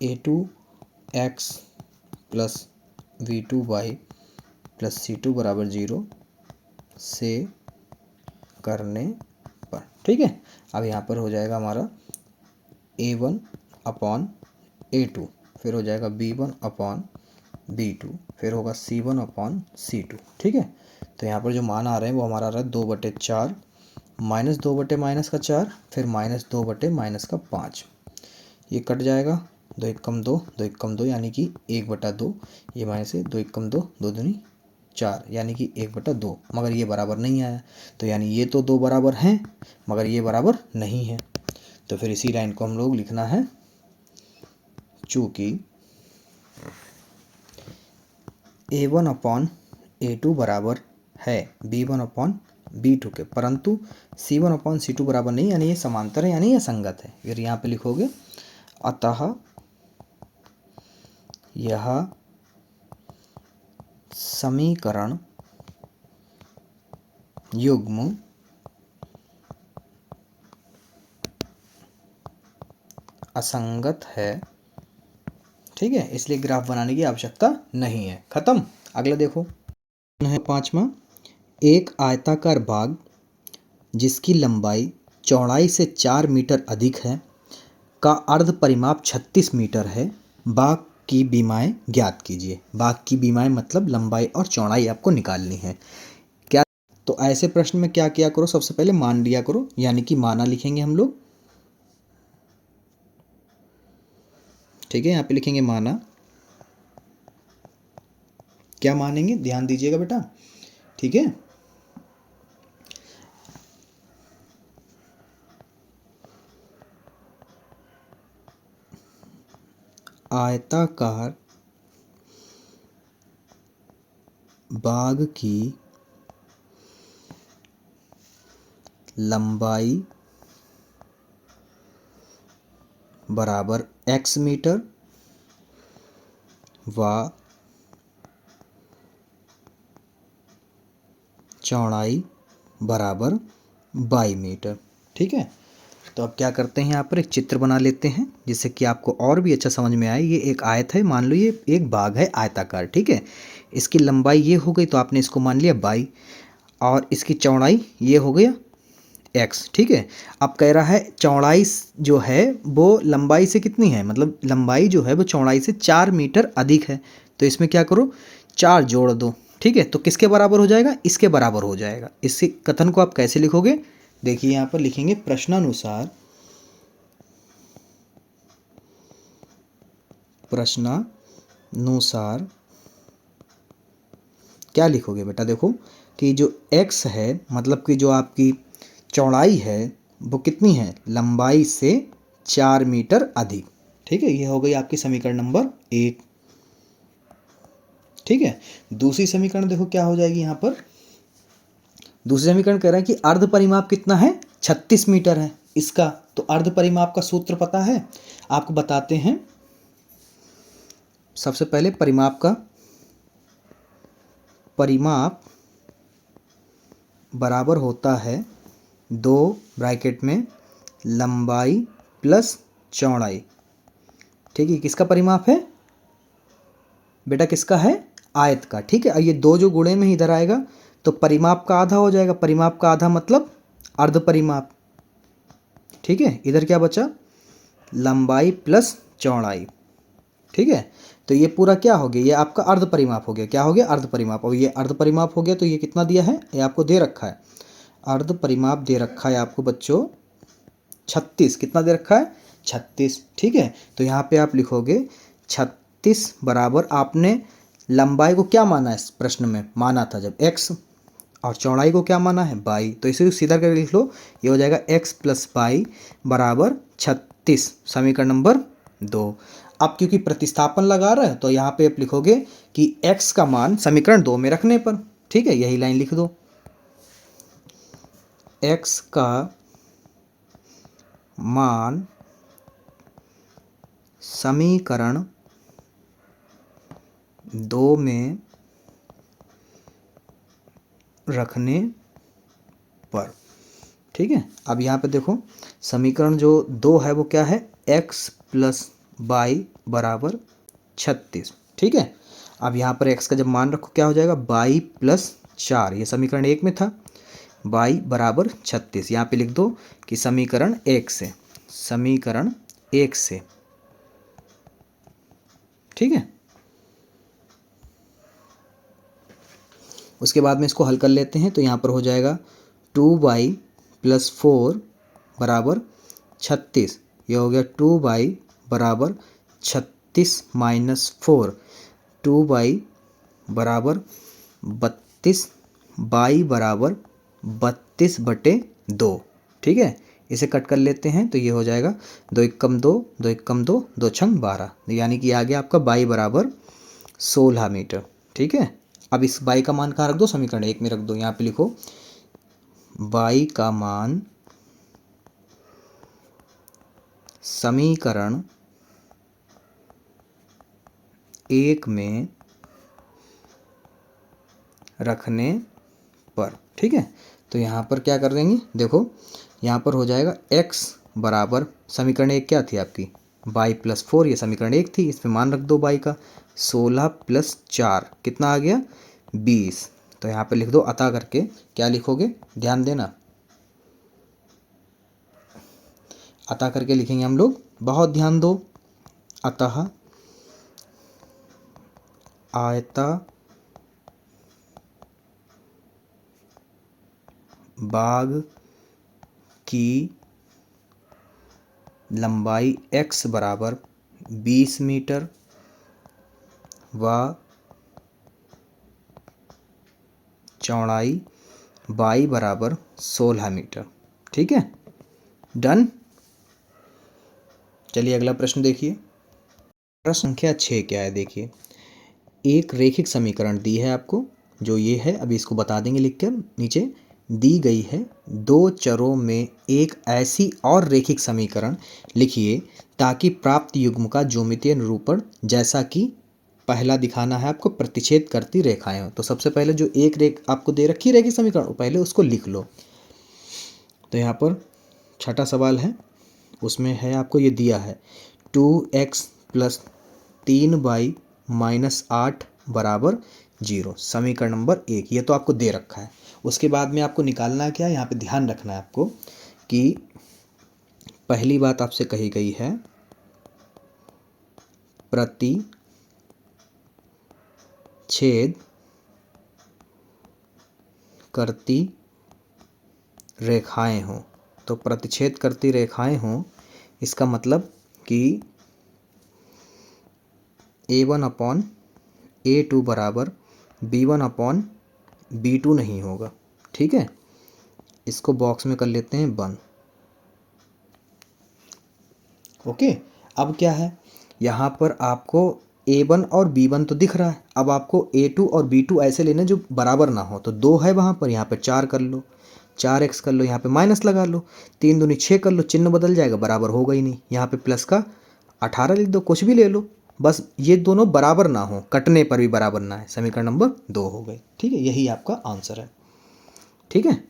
S1: a2x plus v2y plus c2 बराबर 0 से करने पर। ठीक है, अब यहाँ पर हो जाएगा हमारा a1 अपॉन a2, फिर हो जाएगा b1 अपॉन b2, फिर होगा c1 अपॉन c2। ठीक है, तो यहाँ पर जो मान आ रहे हैं वो हमारा आ रहा है 2/4 माइनस 2/माइनस का 4, फिर माइनस 2/माइनस का 5, ये कट जाएगा, 2 एकम 2, 2 एकम 2 यानी कि 1/2, ये माइनस से 2 एकम 2, 2 दूनी 4 यानी कि 1/2, मगर ये बराबर नहीं आया, तो यानी ये तो 2 बराबर हैं मगर ये बराबर नहीं है। तो फिर इसी लाइन को हम लोग लिखना है, चूँकि a1 अपॉन a2 बराबर है b1 अपॉन b2 के, परंतु c1 अपॉन c2 बराबर नहीं, यानी ये समांतर है, यानी ये असंगत है। फिर यहाँ पे लिखोगे अतः यह समीकरण युग्म असंगत है। ठीक है, इसलिए ग्राफ बनाने की आवश्यकता नहीं है, खत्म। अगला देखो है 5वां, एक आयताकार बाग जिसकी लंबाई चौड़ाई से 4 मीटर अधिक है का अर्ध परिमाप 36 मीटर है, बाग की बीमाएं ज्ञात कीजिए। बाग की बीमाएं मतलब लंबाई और चौड़ाई आपको निकालनी है। क्या, तो ऐसे प्रश्न में क्या किया करो, सबसे पहले मान लिया करो, यानी कि माना लिखेंगे हम लोग। ठीक है, यहाँ पे लिखेंगे माना, क्या मानेंगे, ध्यान दीजिएगा बेटा। ठीक है, आयताकार बाग की लंबाई बराबर x मीटर व चौड़ाई बराबर 22 मीटर। ठीक है, तो अब क्या करते हैं, यहाँ पर एक चित्र बना लेते हैं जिससे कि आपको और भी अच्छा समझ में आए। ये एक आयत है, मान लो ये एक बाग है आयताकार। ठीक है, इसकी लंबाई ये हो गई, तो आपने इसको मान लिया 22, और इसकी चौड़ाई ये हो गया x। ठीक है, अब कह रहा है चौड़ाई जो है वो लंबाई से कितनी है, मतलब लंबाई जो है वो चौड़ाई से 4 मीटर अधिक है, तो इसमें क्या करो 4 जोड़ दो। ठीक है, तो किसके बराबर हो जाएगा, इसके बराबर हो जाएगा। इस कथन को आप कैसे लिखोगे, देखिए यहाँ पर लिखेंगे प्रश्नानुसार क्या लिखोगे बेटा, देखो कि जो x है मतलब कि जो आपकी चौड़ाई है वो कितनी है, लंबाई से 4 मीटर अधिक। ठीक है, ये हो गई आपकी समीकरण नंबर 1। ठीक है, दूसरी समीकरण देखो क्या हो जाएगी, यहाँ पर दूसरी समीकरण कह रहा है कि अर्ध परिमाप कितना है 36 मीटर है इसका। तो अर्ध परिमाप का सूत्र पता है, आपको बताते हैं। सबसे पहले परिमाप बराबर होता है 2 ब्रैकेट में लंबाई प्लस चौड़ाई। ठीक है, किसका परिमाप है बेटा, किसका है, आयत का। ठीक है, ये 2 जो गुणे में इधर आएगा तो परिमाप का आधा हो जाएगा, परिमाप का आधा मतलब अर्ध परिमाप। ठीक है, इधर क्या बचा, लंबाई प्लस चौड़ाई। ठीक है, तो ये पूरा क्या हो गया, ये आपका अर्ध परिमाप हो गया। क्या हो गया, अर्ध परिमाप। और ये अर्ध परिमाप हो गया तो ये कितना दिया है, ये आपको दे रखा है, अर्ध परिमाप दे रखा है आपको बच्चों 36। कितना दे रखा है, 36। ठीक है, तो यहाँ पे आप लिखोगे 36 बराबर, आपने लंबाई को क्या माना है इस प्रश्न में, माना था जब x, और चौड़ाई को क्या माना है, बाई। तो इसे सीधा करके लिख लो, ये हो जाएगा x प्लस बाई बराबर 36, समीकरण नंबर 2। अब क्योंकि प्रतिस्थापन लगा रहा है तो यहाँ पे आप लिखोगे कि x का मान समीकरण 2 में रखने पर, ठीक है, यही लाइन लिख दो, x का मान समीकरण 2 में रखने पर। ठीक है, अब यहाँ पे देखो समीकरण जो 2 है वो क्या है, x प्लस बाई बराबर 36। ठीक है, अब यहाँ पर x का जब मान रखो क्या हो जाएगा, बाई प्लस 4, ये समीकरण 1 में था, बाई बराबर 36। यहाँ पे लिख दो कि समीकरण 1 से, समीकरण 1 से। ठीक है, उसके बाद में इसको हल कर लेते हैं तो यहाँ पर हो जाएगा 2y प्लस 4 बराबर 36। ये हो गया 2y बराबर 36 माइनस 4, 2y बराबर 32, y बराबर 32/2। ठीक है, इसे कट कर लेते हैं तो ये हो जाएगा 2 एकम 2, 2 एकम 2, 2 छंग 12, यानी कि आ गया आपका y बराबर 16 मीटर। ठीक है, अब इस y का मान कहाँ रख दो, समीकरण 1 में रख दो। यहाँ पे लिखो y का मान समीकरण 1 में रखने पर। ठीक है, तो यहाँ पर क्या कर देंगे, देखो यहाँ पर हो जाएगा x बराबर, समीकरण 1 क्या थी आपकी, y प्लस 4, ये समीकरण 1 थी, इसमें मान रख दो y का, 16 प्लस 4 कितना आ गया, 20। तो यहाँ पे लिख दो, अतः करके क्या लिखोगे, ध्यान देना, अतः करके लिखेंगे हम लोग, बहुत ध्यान दो, अतः आयता बाग की लंबाई x बराबर 20 मीटर व चौड़ाई y बराबर 16 मीटर। ठीक है, डन। चलिए अगला प्रश्न देखिए, प्रश्न संख्या 6 क्या है, देखिए एक रेखिक समीकरण दी है आपको, जो ये है, अभी इसको बता देंगे लिखकर, नीचे दी गई है 2 चरों में एक ऐसी और रेखिक समीकरण लिखिए ताकि प्राप्त युग्म का ज्यामितीय निरूपण जैसा कि पहला दिखाना है आपको, प्रतिच्छेद करती रेखाएं हो। तो सबसे पहले जो एक रेख आपको दे रखी है रेखिक समीकरण, पहले उसको लिख लो। तो यहाँ पर छठा सवाल है, उसमें है आपको ये दिया है 2x प्लस 3y माइनस 8 बराबर 0, समीकरण नंबर 1, ये तो आपको दे रखा है। उसके बाद में आपको निकालना क्या है, यहाँ पे ध्यान रखना है आपको कि पहली बात आपसे कही गई है, प्रतिच्छेद करती रेखाएं हों। तो प्रतिच्छेद करती रेखाएं हों, इसका मतलब कि a1/a2 बराबर b1/b2 नहीं होगा। ठीक है, इसको बॉक्स में कर लेते हैं बंद। ओके, अब क्या है, यहाँ पर आपको a1 और b1 तो दिख रहा है, अब आपको a2 और b2 ऐसे लेने जो बराबर ना हो। तो 2 है वहाँ पर, यहाँ पर 4 कर लो, 4x कर लो, यहाँ पे माइनस लगा लो, 3 दूनी 6 कर लो, चिन्ह बदल जाएगा, बराबर होगा ही नहीं। यहाँ पे प्लस का 18 लिख दो, कुछ भी ले लो, बस ये दोनों बराबर ना हो, कटने पर भी बराबर ना है। समीकरण नंबर 2 हो गए। ठीक है, यही आपका आंसर है। ठीक है,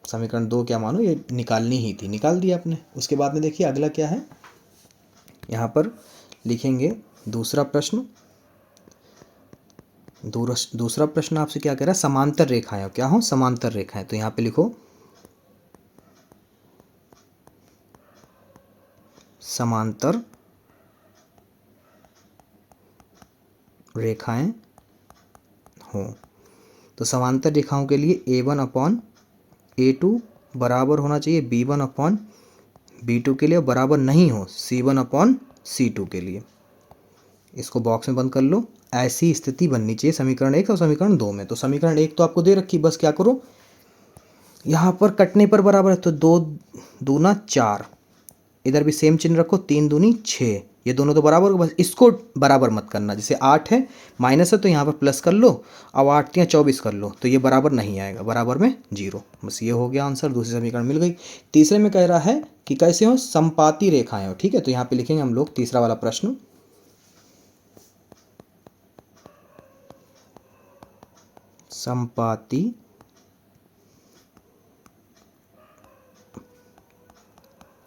S1: समीकरण 2 क्या मानो ये निकालनी ही थी, निकाल दिया आपने। उसके बाद में देखिए अगला क्या है, यहाँ पर लिखेंगे दूसरा प्रश्न। दूसरा प्रश्न आपसे क्या कह रहा है, समांतर रेखाएं क्या हो, समांतर रेखाएं। तो यहाँ पे लिखो समांतर रेखाएं हो। तो समांतर रेखाओं के लिए A1/A2 बराबर होना चाहिए B1/B2 के लिए, बराबर नहीं हो C1/C2 के लिए। इसको बॉक्स में बंद कर लो। ऐसी स्थिति बननी चाहिए समीकरण 1 और समीकरण 2 में। तो समीकरण 1 तो आपको दे रखी, बस क्या करो, यहाँ पर कटने पर बराबर है तो 2 दूना 4, इधर भी सेम चिन्ह रखो, 3 दूनी 6, ये दोनों तो बराबर हो, बस इसको बराबर मत करना। जैसे 8 है माइनस है तो यहाँ पर प्लस कर लो, अब 8 या 24 कर लो, तो ये बराबर नहीं आएगा, बराबर में 0। बस ये हो गया आंसर, दूसरी समीकरण मिल गई। तीसरे में कह रहा है कि कैसे हो, संपाती रेखाएं हो। ठीक है, तो यहाँ पे लिखेंगे हम लोग तीसरा वाला प्रश्न, संपाती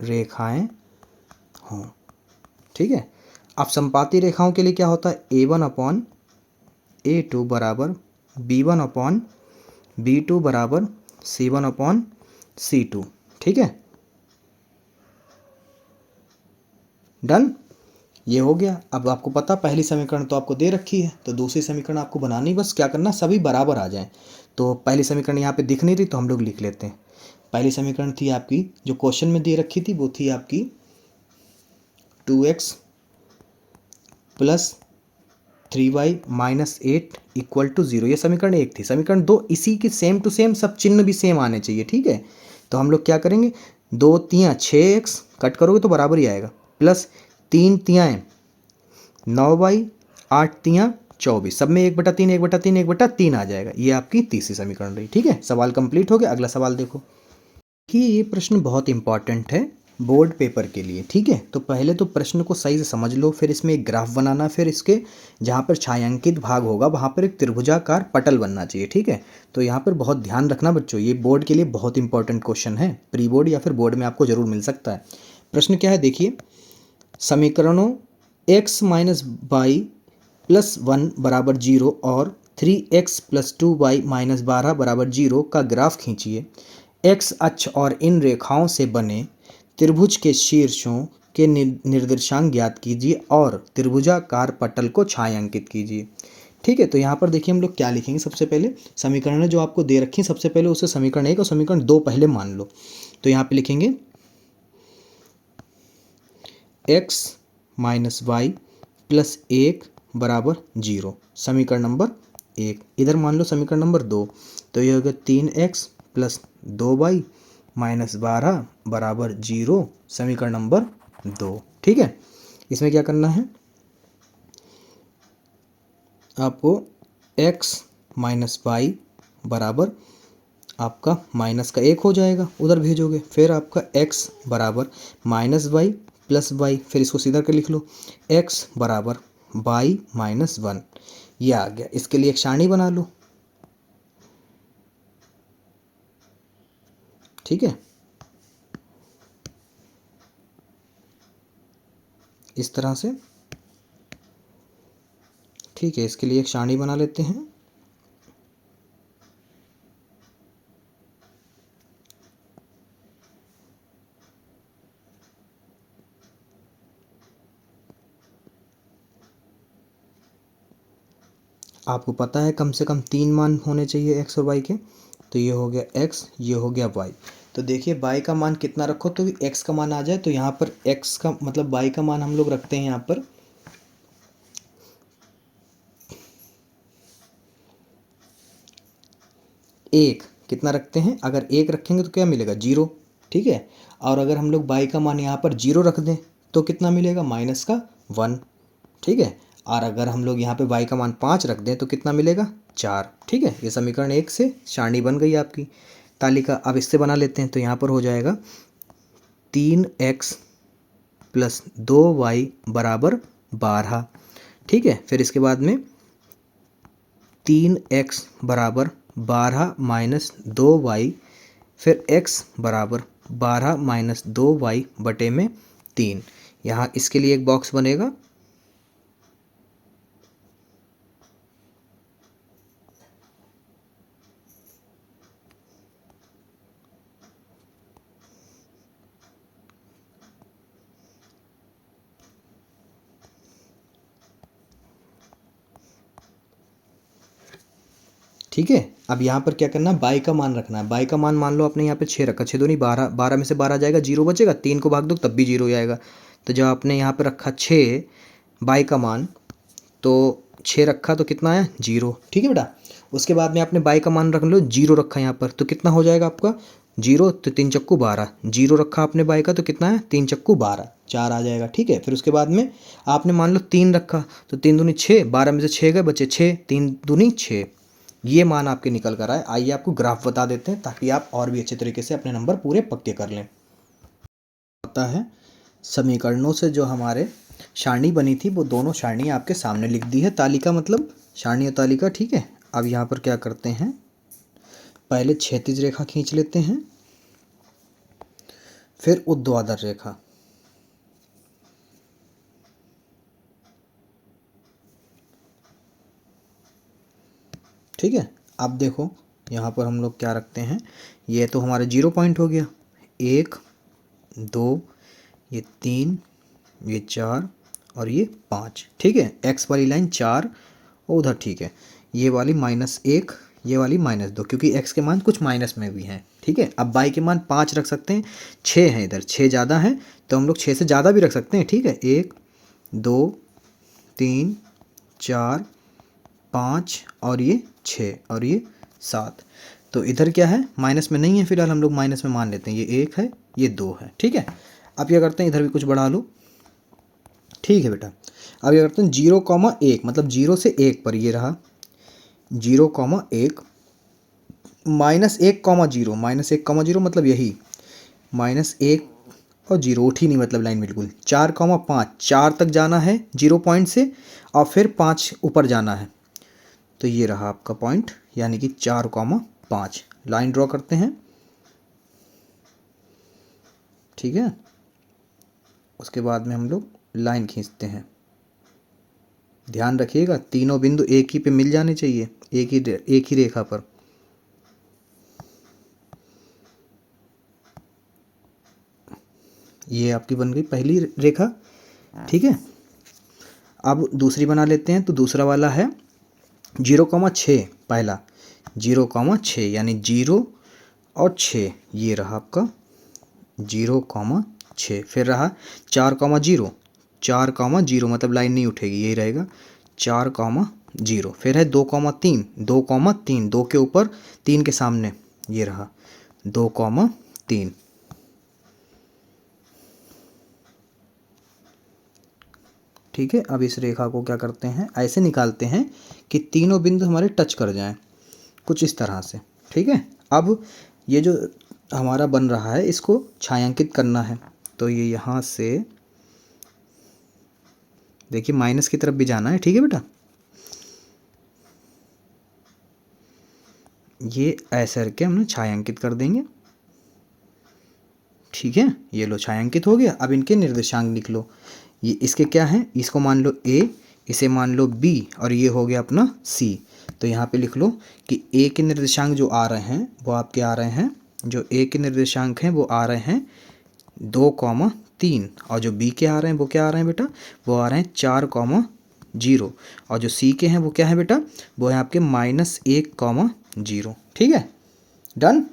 S1: रेखाएं हों। ठीक है, अब संपाती रेखाओं के लिए क्या होता है, A1/A2 बराबर B1/B2 बराबर C1/C2। ठीक है, डन, ये हो गया। अब आपको पता पहली समीकरण तो आपको दे रखी है, तो दूसरी समीकरण आपको बनानी, बस क्या करना, सभी बराबर आ जाएं। तो पहली समीकरण यहाँ पे दिख नहीं रही तो हम लोग लिख लेते हैं। पहली समीकरण थी आपकी जो क्वेश्चन में दे रखी थी, वो थी आपकी 2x + 3y - 8 = 0। ये समीकरण 1 थी। समीकरण 2 इसी की सेम टू सेम, सब चिन्ह भी सेम आने चाहिए। ठीक है, तो हम लोग क्या करेंगे, 2 तियाँ 6x कट करोगे तो बराबर ही आएगा, प्लस 3 तियाँ 9y, 8 तियाँ 24, सब में 1/3 1/3 1/3 आ जाएगा। ये आपकी तीसरी समीकरण रही। ठीक है, सवाल कंप्लीट हो गया। अगला सवाल देखो कि ये प्रश्न बहुत इंपॉर्टेंट है बोर्ड पेपर के लिए। ठीक है, तो पहले तो प्रश्न को सही से समझ लो, फिर इसमें एक ग्राफ बनाना, फिर इसके जहाँ पर छायांकित भाग होगा वहाँ पर एक त्रिभुजाकार पटल बनना चाहिए। ठीक है, तो यहाँ पर बहुत ध्यान रखना बच्चों, ये बोर्ड के लिए बहुत इंपॉर्टेंट क्वेश्चन है, प्री बोर्ड या फिर बोर्ड में आपको जरूर मिल सकता है। प्रश्न क्या है देखिए, समीकरणों x - y + 1 बराबर 0 और 3x + 2y - 12 बराबर 0 का ग्राफ खींचिए। x अक्ष और इन रेखाओं से बने त्रिभुज के शीर्षों के निर्देशांक ज्ञात कीजिए और त्रिभुजाकार पटल को छायांकित कीजिए। ठीक है, तो यहाँ पर देखिए हम लोग क्या लिखेंगे, सबसे पहले समीकरण जो आपको दे रखी है, सबसे पहले उसे समीकरण 1 और समीकरण 2 पहले मान लो। तो यहाँ पे लिखेंगे x - y + 1 बराबर 0, समीकरण नंबर 1। इधर मान लो समीकरण नंबर 2, तो ये होगा 3x + 2y - 12 बराबर 0, समीकरण नंबर 2। ठीक है, इसमें क्या करना है आपको, x - y बराबर आपका माइनस का 1 हो जाएगा, उधर भेजोगे, फिर आपका x बराबर -y + y, फिर इसको सीधा कर लिख लो, x बराबर y - 1, ये आ गया। इसके लिए एक सारणी बना लो। ठीक है, इस तरह से। ठीक है, इसके लिए एक सारणी बना लेते हैं। आपको पता है कम से कम 3 मान होने चाहिए x और y के, तो ये हो गया x, ये हो गया y। तो देखिए y का मान कितना रखो तो x का मान आ जाए, तो यहाँ पर x का मतलब y का मान हम लोग रखते हैं यहाँ पर 1। कितना रखते हैं, अगर 1 रखेंगे तो क्या मिलेगा, 0। ठीक है, और अगर हम लोग y का मान यहाँ पर 0 रख दें तो कितना मिलेगा, -1। ठीक है, और अगर हम लोग यहाँ पे y का मान 5 रख दें तो कितना मिलेगा 4। ठीक है, ये समीकरण 1 से सारणी बन गई आपकी तालिका। अब इससे बना लेते हैं तो यहाँ पर हो जाएगा 3x + 2y = 12। ठीक है, फिर इसके बाद में 3x = 12 - 2y, फिर x = 12 - 2y बटे में 3। यहाँ इसके लिए एक बॉक्स बनेगा। ठीक है, अब यहाँ पर क्या करना है, बाई का मान रखना है। बाई का मान लो आपने यहाँ पे 6 रखा, 6 दूनी 12, 12 में से 12 जाएगा 0 बचेगा, 3 को भाग दो तब भी 0 जाएगा। तो जब आपने यहाँ पे रखा 6 बाई का मान, तो 6 रखा तो कितना आया 0। ठीक है बेटा, उसके बाद में आपने बाई का मान रख लो 0 रखा यहाँ पर, तो कितना हो जाएगा आपका 0, तो 3 चक्कू 12, 0 रखा आपने बाई का तो कितना है 3 चक्कू 12, 4 आ जाएगा। ठीक है, फिर उसके बाद में आपने मान लो 3 रखा, तो 3 दूनी 6, 12 में से 6 गए बचे 6, 3 दूनी 6, ये मान आपके निकल कर आए। आइए आपको ग्राफ बता देते हैं ताकि आप और भी अच्छे तरीके से अपने नंबर पूरे पक्के कर लें। पता है समीकरणों से जो हमारे सारणी बनी थी वो दोनों सारणी आपके सामने लिख दी है। तालिका मतलब सारणी और तालिका। ठीक है, अब यहाँ पर क्या करते हैं, पहले क्षैतिज रेखा खींच लेते हैं, फिर ऊर्ध्वाधर रेखा। ठीक है, अब देखो यहाँ पर हम लोग क्या रखते हैं, ये तो हमारा 0 पॉइंट हो गया, 1 2 ये 3 ये 4 और ये 5। ठीक है, x वाली लाइन 4 और उधर। ठीक है, ये वाली -1 ये वाली -2, क्योंकि x के मान कुछ माइनस में भी हैं। ठीक है, अब y के मान 5 रख सकते हैं, 6 है इधर, 6 ज़्यादा है तो हम लोग 6 से ज़्यादा भी रख सकते हैं। ठीक है, 1 2 3 4 5 और ये 6 और ये 7। तो इधर क्या है, माइनस में नहीं है, फिलहाल हम लोग माइनस में मान लेते हैं, ये 1 है ये 2 है। ठीक है, अब क्या करते हैं, इधर भी कुछ बढ़ा लो। ठीक है बेटा, अब क्या करते हैं 0,1 मतलब 0 से 1 पर ये रहा 0,1 -1,0 -1,0 मतलब यही -1 और 0 उठी नहीं, मतलब लाइन बिल्कुल। 4,5 4 तक जाना है 0 पॉइंट से और फिर 5 ऊपर जाना है, तो ये रहा आपका पॉइंट, यानी कि 4,5 लाइन ड्रॉ करते हैं। ठीक है, उसके बाद में हम लोग लाइन खींचते हैं। ध्यान रखिएगा तीनों बिंदु एक ही पे मिल जाने चाहिए, एक ही रेखा पर। ये आपकी बन गई पहली रेखा। ठीक है, अब दूसरी बना लेते हैं। तो दूसरा वाला है 0,6, पहला 0,6 यानी 0 और 6, ये रहा आपका 0,6। फिर रहा 4,0, 4,0 मतलब लाइन नहीं उठेगी, यही रहेगा 4,0। फिर है 2,3, 2,3 2 के ऊपर 3 के सामने, ये रहा 2,3। ठीक है, अब इस रेखा को क्या करते हैं, ऐसे निकालते हैं कि तीनों बिंदु हमारे टच कर जाएं, कुछ इस तरह से। ठीक है, अब ये जो हमारा बन रहा है इसको छायांकित करना है, तो ये यहाँ से देखिए माइनस की तरफ भी जाना है। ठीक है बेटा, ये ऐसे करके हमने छायांकित कर देंगे। ठीक है, ये लो छायांकित हो गया। अब इनके निर्देशांक लिख लो। ये इसके क्या हैं, इसको मान लो a, इसे मान लो b और ये हो गया अपना c। तो यहाँ पे लिख लो कि a के निर्देशांक जो आ रहे हैं वो आपके आ रहे हैं, जो a के निर्देशांक हैं वो आ रहे हैं 2,3 और जो b के आ रहे हैं वो क्या आ रहे हैं बेटा, वो आ रहे हैं 4,0 और जो c के हैं वो क्या है बेटा, वो है आपके -1,0। ठीक है, डन।